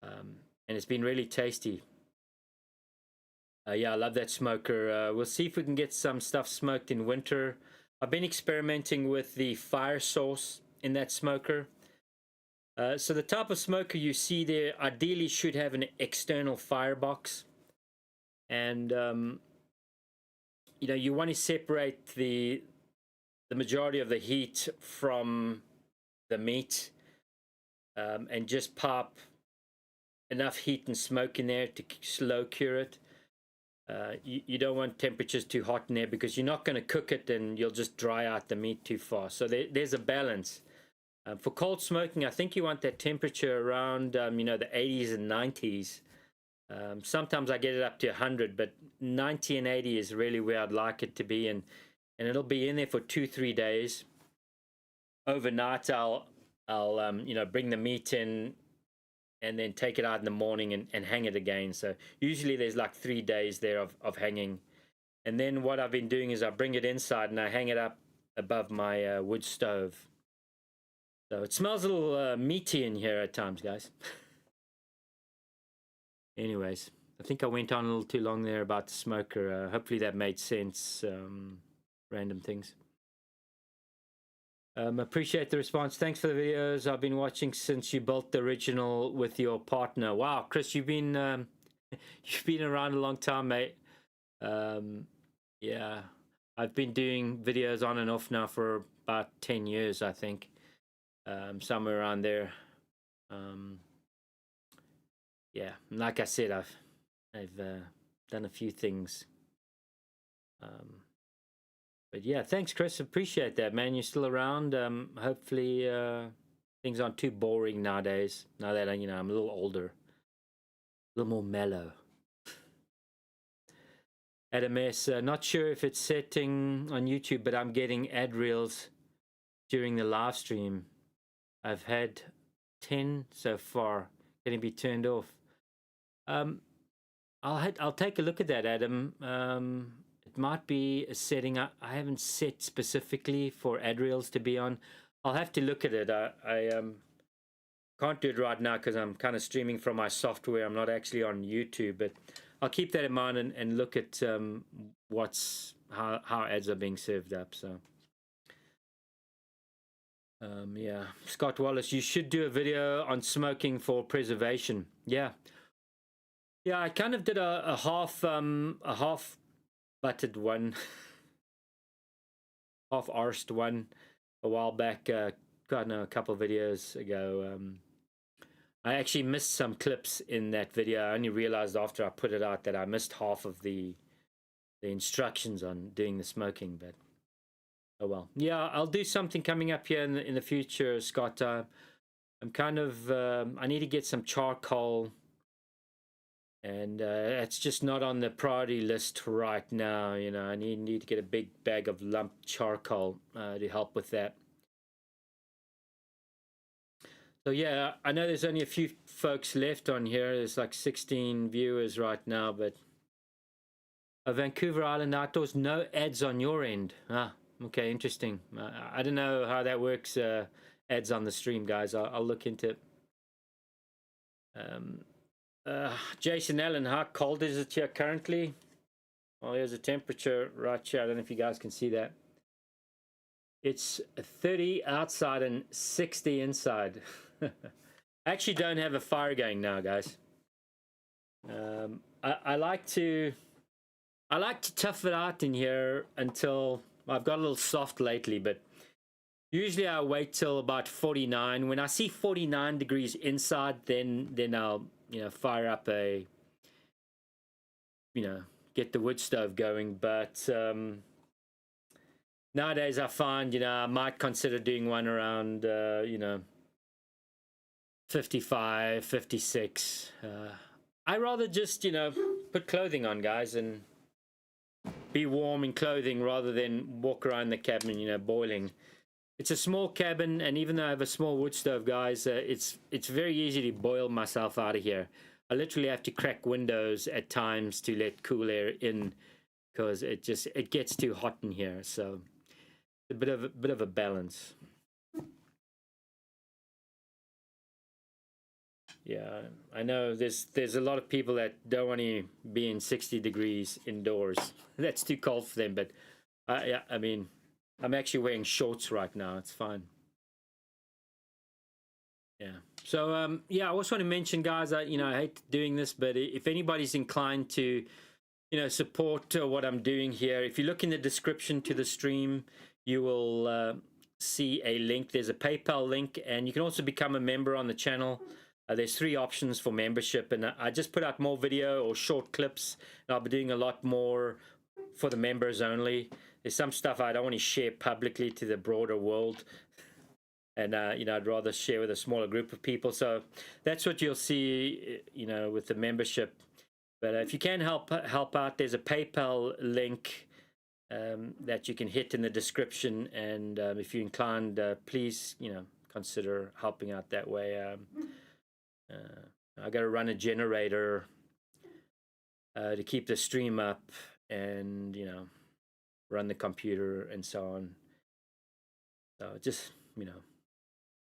And it's been really tasty. Yeah, I love that smoker. We'll see if we can get some stuff smoked in winter. I've been experimenting with the fire source in that smoker. So the type of smoker you see there ideally should have an external firebox. And, you know, you want to separate the majority of the heat from the meat, and just pop enough heat and smoke in there to slow cure it. You don't want temperatures too hot in there because you're not going to cook it and you'll just dry out the meat too fast. So there's a balance. For cold smoking, I think you want that temperature around, you know, the 80s and 90s. Sometimes I get it up to 100, but 90 and 80 is really where I'd like it to be, and it'll be in there for 2-3 days. Overnight, I'll you know, bring the meat in and then take it out in the morning and hang it again. So usually there's like 3 days there of hanging. And then what I've been doing is I bring it inside and I hang it up above my wood stove. So it smells a little meaty in here at times, guys. Anyways, I think I went on a little too long there about the smoker. Hopefully that made sense. Random things. Appreciate the response. Thanks for the videos. I've been watching since you built the original with your partner. Wow, Chris, you've been you've been around a long time, mate. Yeah, I've been doing videos on and off now for about 10 years, I think. Somewhere around there. Yeah, like I said, I've done a few things. But yeah, thanks, Chris. Appreciate that, man. You're still around. Hopefully, things aren't too boring nowadays. Now that I'm a little older, a little more mellow. Adam S. Not sure if it's setting on YouTube, but I'm getting ad reels during the live stream. I've had 10 so far. Can it be turned off? I'll take a look at that, Adam. It might be a setting I haven't set specifically for ad reels to be on. I'll have to look at it. I can't do it right now because I'm kind of streaming from my software. I'm not actually on YouTube, but I'll keep that in mind and look at how ads are being served up. So yeah, Scott Wallace, you should do a video on smoking for preservation. Yeah, I kind of did a half butted one, half arsed one a while back. God, no, a couple of videos ago. I actually missed some clips in that video. I only realized after I put it out that I missed half of the instructions on doing the smoking. But oh well. Yeah, I'll do something coming up here in the future, Scott. I'm kind of I need to get some charcoal, and it's just not on the priority list right now. I need to get a big bag of lump charcoal to help with that. So yeah, I know there's only a few folks left on here. There's like 16 viewers right now, but Vancouver Island Outdoors, no ads on your end. Okay, interesting. I don't know how that works, ads on the stream, guys. I'll look into it. Jason Allen, how cold is it here currently? Well, there's a temperature right here. I don't know if you guys can see that. It's 30 outside and 60 inside. I actually don't have a fire going now, guys. I like to tough it out in here until I've got a little soft lately, but usually I wait till about 49. When I see 49 degrees inside, then I'll fire up a get the wood stove going. But nowadays I find I might consider doing one around 55, 56. I rather just put clothing on, guys, and be warm in clothing rather than walk around the cabin boiling. It's a small cabin, and even though I have a small wood stove, guys, it's very easy to boil myself out of here. I literally have to crack windows at times to let cool air in because it gets too hot in here. So a bit of a balance. Yeah, I know there's a lot of people that don't want to be in 60 degrees indoors. That's too cold for them, but yeah, I mean, I'm actually wearing shorts right now. It's fine. Yeah. So yeah, I also want to mention, guys, I hate doing this, but if anybody's inclined to support what I'm doing here, if you look in the description to the stream, you will see a link. There's a PayPal link, and you can also become a member on the channel. There's 3 options for membership, and I just put out more video or short clips, and I'll be doing a lot more for the members only. There's some stuff I don't want to share publicly to the broader world, and I'd rather share with a smaller group of people. So that's what you'll see with the membership. But if you can help out, there's a PayPal link that you can hit in the description, and if you're inclined, please consider helping out that way. I got to run a generator to keep the stream up, and run the computer and so on. So just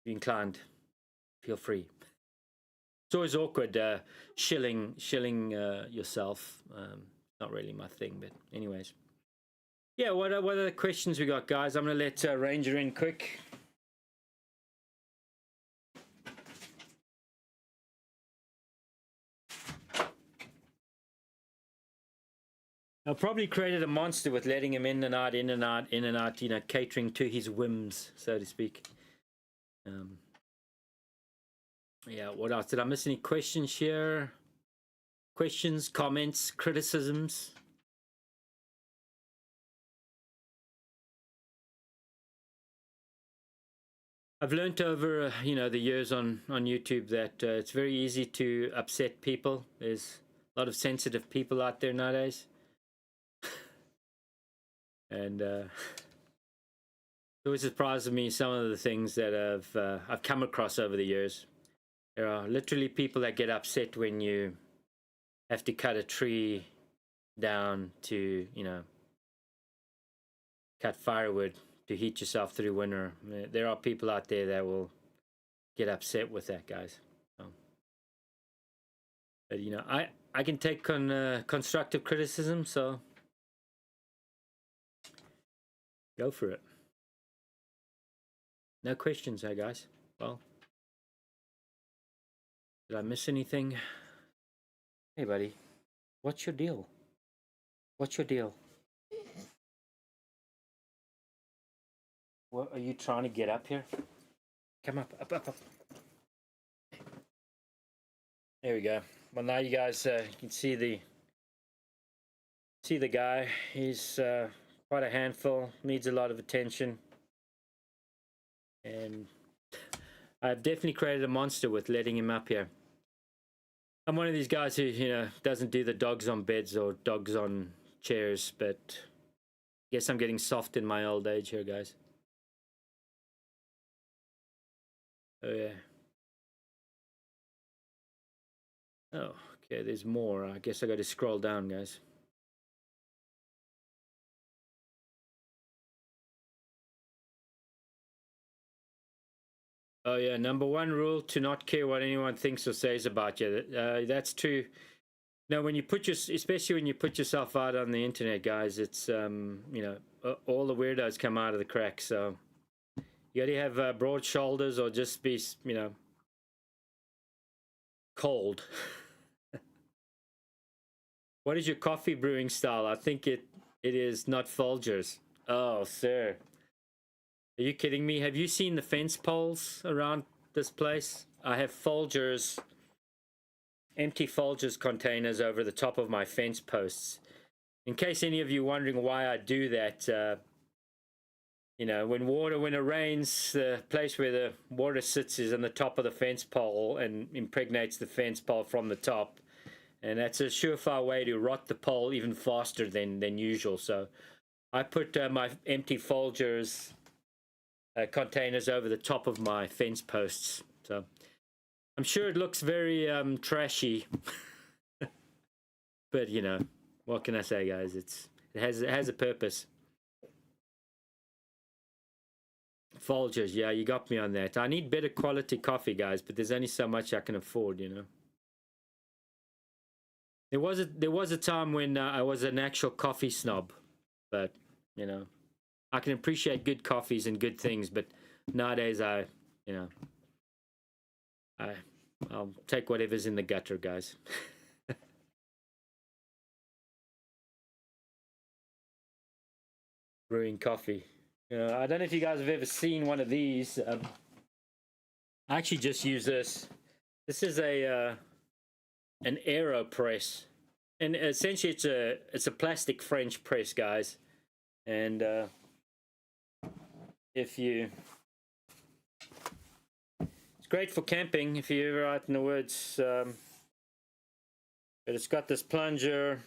you're inclined, feel free. It's always awkward shilling yourself. Not really my thing, but anyways. Yeah, what are the questions we got, guys? I'm going to let Ranger in quick. I probably created a monster with letting him in and out, in and out, in and out, you know, catering to his whims, so to speak. Yeah, what else? Did I miss any questions here? Questions, comments, criticisms? I've learned over, you know, the years on YouTube that it's very easy to upset people. There's a lot of sensitive people out there nowadays. And it always surprises me some of the things that I've come across over the years. There are literally people that get upset when you have to cut a tree down to, you know, cut firewood to heat yourself through winter. There are people out there that will get upset with that, guys. So, but you know, I can take constructive criticism, so go for it. No questions, hey guys. Well, did I miss anything? Hey buddy, what's your deal? What's your deal? What are you trying to get up here? Come up. There we go. Well, now you guys can see the guy. He's quite a handful. Needs a lot of attention, and I've definitely created a monster with letting him up here. I'm one of these guys who, you know, doesn't do the dogs on beds or dogs on chairs, but I guess I'm getting soft in my old age here, guys. Oh yeah. Oh, okay, there's more. I guess I got to scroll down, guys. Oh yeah, number one rule: to not care what anyone thinks or says about you. That's true. Now, when you especially when you put yourself out on the internet, guys, it's you know, all the weirdos come out of the cracks. So you got to have broad shoulders, or just be, you know, cold. What is your coffee brewing style? I think it is not Folgers. Oh, sir. Are you kidding me? Have you seen the fence poles around this place? I have Folgers, empty Folgers containers over the top of my fence posts. In case any of you wondering why I do that, you know, when it rains, the place where the water sits is on the top of the fence pole and impregnates the fence pole from the top. And that's a surefire way to rot the pole even faster than usual. So I put my empty Folgers containers over the top of my fence posts. So I'm sure it looks very trashy, but you know, what can I say, guys? It has a purpose. Folgers, yeah, you got me on that. I need better quality coffee, guys, but there's only so much I can afford, you know. There was a time when I was an actual coffee snob, but you know, I can appreciate good coffees and good things, but nowadays I'll take whatever's in the gutter, guys. Brewing coffee. I don't know if you guys have ever seen one of these. I actually just use this. This is an AeroPress, and essentially it's a plastic French press, guys. And it's great for camping if you're ever out in the woods. But it's got this plunger.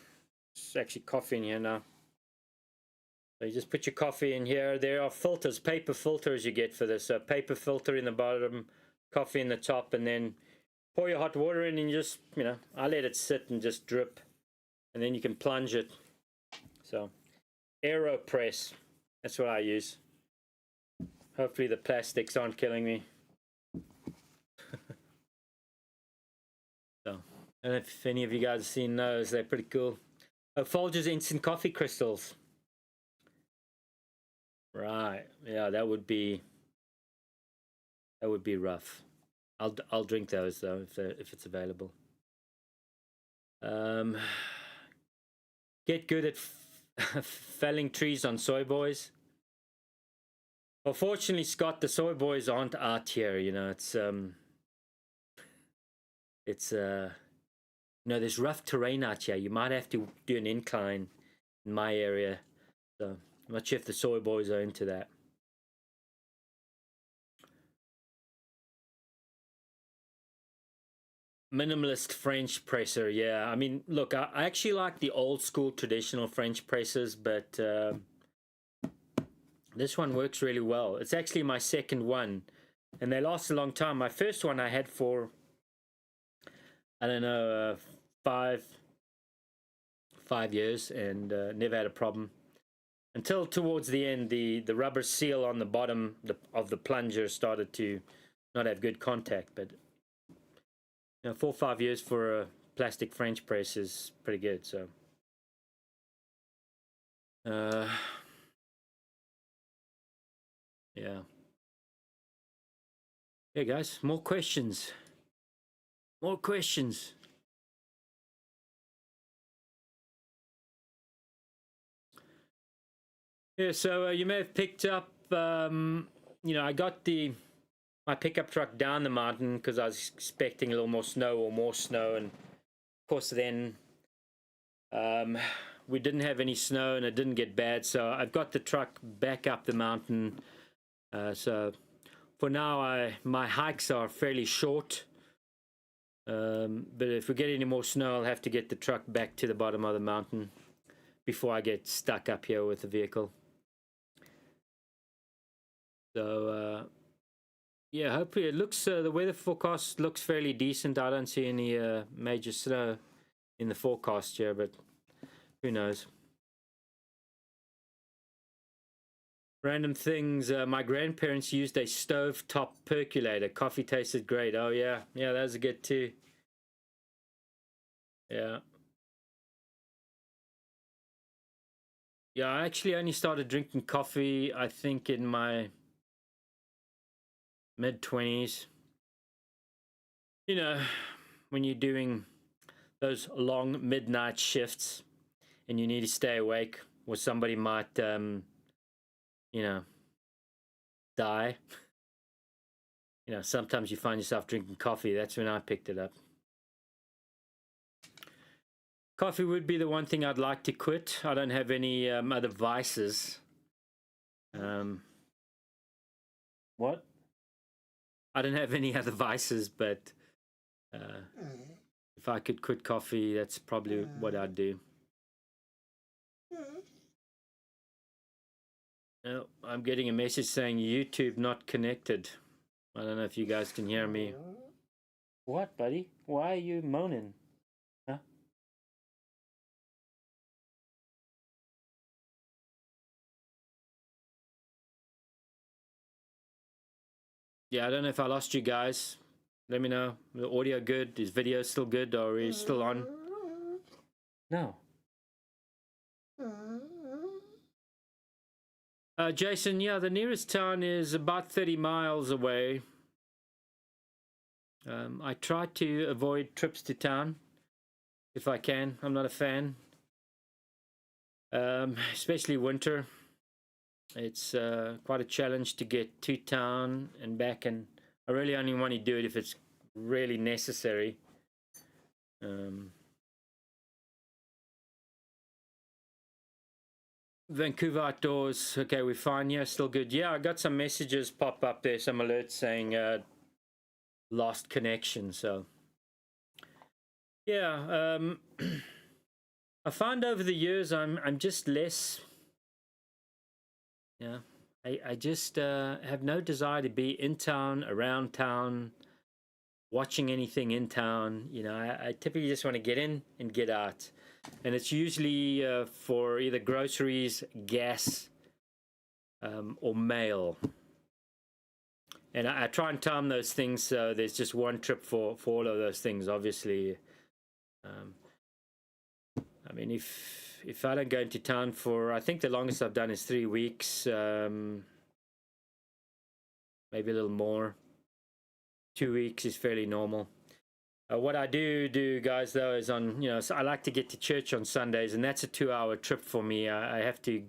It's actually coffee in here now. So you just put your coffee in here. There are filters, paper filters you get for this. A paper filter in the bottom, coffee in the top, and then pour your hot water in and you just, I let it sit and just drip. And then you can plunge it. So, AeroPress, that's what I use. Hopefully the plastics aren't killing me. I don't know if any of you guys have seen those. They're pretty cool. Folgers instant coffee crystals. Right. Yeah, that would be rough. I'll drink those though if it's available. Get good at felling trees on soy boys. Well, fortunately, Scott, the soy boys aren't out here. You know, there's rough terrain out here. You might have to do an incline in my area. So I'm not sure if the soy boys are into that. Minimalist French presser, yeah. I mean, look, I actually like the old school traditional French pressers, but this one works really well. It's actually my second one, and they last a long time. My first one I had for, I don't know, 5 years, and never had a problem. Until towards the end, the rubber seal on the bottom of the plunger started to not have good contact, but 4 or 5 years for a plastic French press is pretty good. So, yeah. Hey guys, more questions. More questions. Yeah, so you may have picked up, I got my pickup truck down the mountain because I was expecting a little more snow, and of course then we didn't have any snow and it didn't get bad, so I've got the truck back up the mountain. So for now my hikes are fairly short, but if we get any more snow I'll have to get the truck back to the bottom of the mountain before I get stuck up here with the vehicle. So yeah, hopefully it looks, the weather forecast looks fairly decent. I don't see any major snow in the forecast here, but who knows. Random things. My grandparents used a stovetop percolator. Coffee tasted great. Oh yeah, those are good too. Yeah. Yeah, I actually only started drinking coffee, I think, in my mid-20s. When you're doing those long midnight shifts and you need to stay awake, or somebody might die. Sometimes you find yourself drinking coffee. That's when I picked it up. Coffee would be the one thing I'd like to quit. I don't have any other vices. What? I don't have any other vices, but if I could quit coffee, that's probably what I'd do. No, I'm getting a message saying YouTube not connected. I don't know if you guys can hear me. What, buddy? Why are you moaning? Huh? Yeah, I don't know if I lost you guys. Let me know. The audio good? Is video still good, or are we still on? No. Jason, yeah, the nearest town is about 30 miles away. I try to avoid trips to town if I can. I'm not a fan. Especially winter. It's quite a challenge to get to town and back, and I really only want to do it if it's really necessary. Vancouver outdoors. Okay, we're fine. Yeah, still good. Yeah, I got some messages pop up there, some alerts saying lost connection. So yeah, I find over the years I'm just less. Yeah, I just have no desire to be in town, around town, watching anything in town. I typically just want to get in and get out, and it's usually for either groceries, gas, or mail. And I try and time those things so there's just one trip for all of those things. Obviously, Um, I mean, if I don't go into town for, I think the longest I've done is 3 weeks, maybe a little more. 2 weeks is fairly normal. What I do, guys, though, is so I like to get to church on Sundays, and that's a 2-hour trip for me. I have to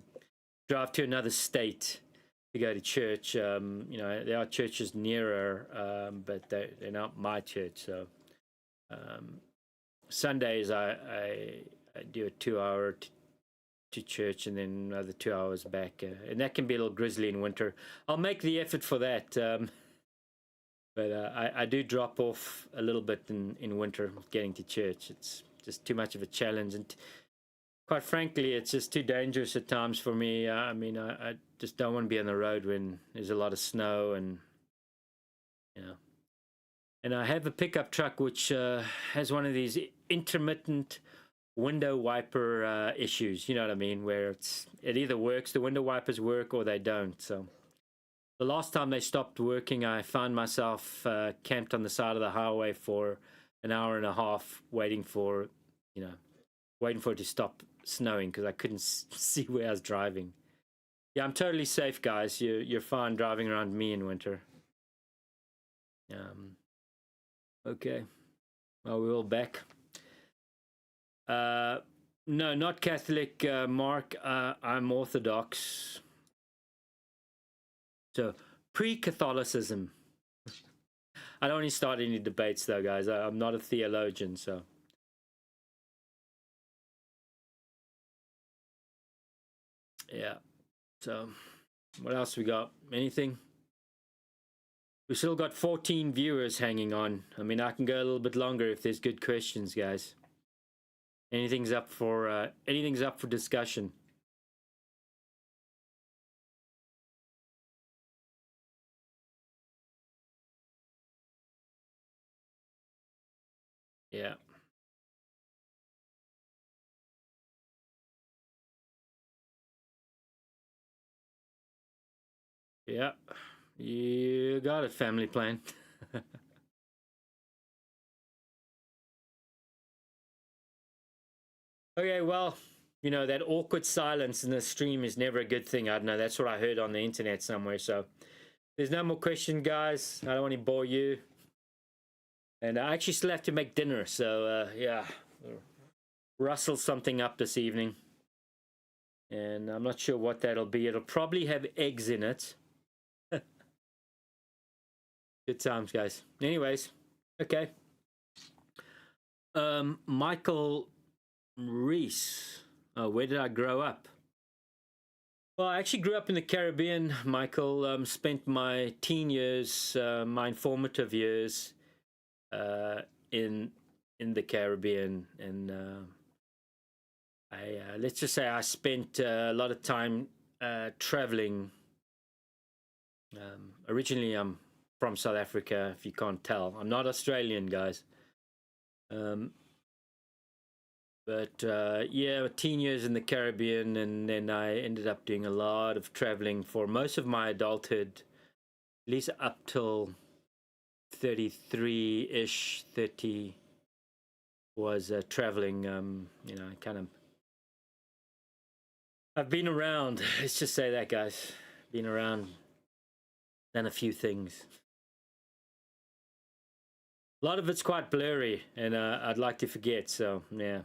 drive to another state to go to church. There are churches nearer, but they're not my church. So Sundays I do a 2-hour to church and then another 2 hours back, and that can be a little grisly in winter. I'll make the effort for that, but I do drop off a little bit in winter getting to church. It's just too much of a challenge, and quite frankly, it's just too dangerous at times for me. I just don't want to be on the road when there's a lot of snow, and and I have a pickup truck which has one of these intermittent window wiper issues. You know what I mean? Where it either works, the window wipers work, or they don't. So the last time they stopped working, I found myself camped on the side of the highway for an hour and a half, waiting for it to stop snowing because I couldn't see where I was driving. Yeah, I'm totally safe, guys. You're fine driving around me in winter. Okay. Well, we're all back. No, not Catholic, Mark. I'm Orthodox. So, pre-Catholicism. I don't want to start any debates, though, guys. I'm not a theologian, so. Yeah. So, what else we got? Anything? We still got 14 viewers hanging on. I mean, I can go a little bit longer if there's good questions, guys. Anything's up for discussion. Yeah. Yeah. You got it, family plan. Okay, well, that awkward silence in the stream is never a good thing. I don't know. That's what I heard on the internet somewhere. So there's no more question, guys. I don't want to bore you. And I actually still have to make dinner. So, yeah, rustle something up this evening. And I'm not sure what that'll be. It'll probably have eggs in it. Good times, guys. Anyways, okay. Michael Reese. Where did I grow up? Well, I actually grew up in the Caribbean, Michael. Spent my teen years, my informative years, in the Caribbean, and let's just say I spent a lot of time traveling. Originally, I'm from South Africa. If you can't tell, I'm not Australian, guys. But yeah, teen years in the Caribbean, and then I ended up doing a lot of traveling for most of my adulthood, at least up till 33-ish, 30, was traveling. Kind of. I've been around. Let's just say that, guys. Been around, done a few things. A lot of it's quite blurry, and I'd like to forget. So yeah.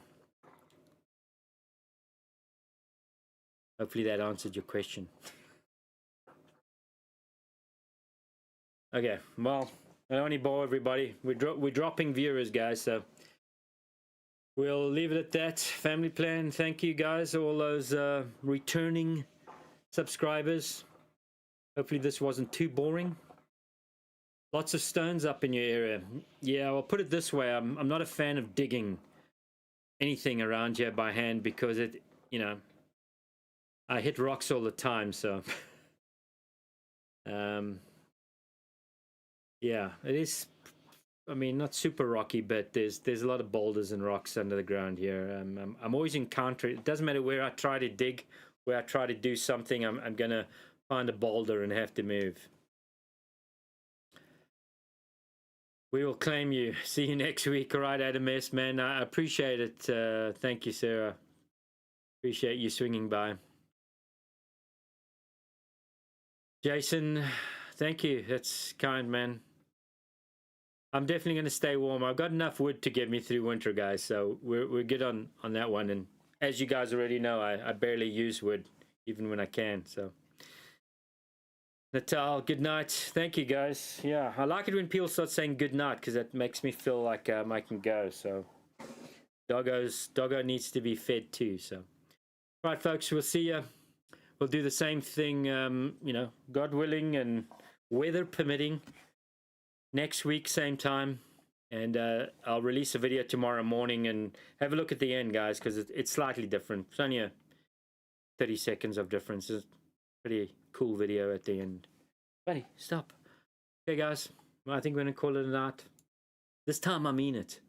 Hopefully that answered your question. Okay, well, I don't want to bore everybody. We're dropping viewers, guys, so we'll leave it at that. Family plan, thank you, guys, all those returning subscribers. Hopefully this wasn't too boring. Lots of stones up in your area. Yeah, I'll put it this way. I'm not a fan of digging anything around here by hand because I hit rocks all the time, so yeah, it is. I mean, not super rocky, but there's a lot of boulders and rocks under the ground here. I'm always encountering. It doesn't matter where I try to dig, where I try to do something. I'm gonna find a boulder and have to move. We will claim you. See you next week. All right, Adam S, man. I appreciate it. Thank you, Sarah. Appreciate you swinging by. Jason, thank you. That's kind, man. I'm definitely going to stay warm. I've got enough wood to get me through winter, guys. So we're good on that one. And as you guys already know, I barely use wood, even when I can. So Natal, good night. Thank you, guys. Yeah, I like it when people start saying good night because that makes me feel like I can go. So doggo needs to be fed too. So all right, folks, we'll see you. We'll do the same thing, you know, God willing and weather permitting, next week, same time. And I'll release a video tomorrow morning and have a look at the end, guys, because it's slightly different. It's only a 30 seconds of difference. It's a pretty cool video at the end. Buddy, stop. Okay, guys, I think we're going to call it a night. This time I mean it.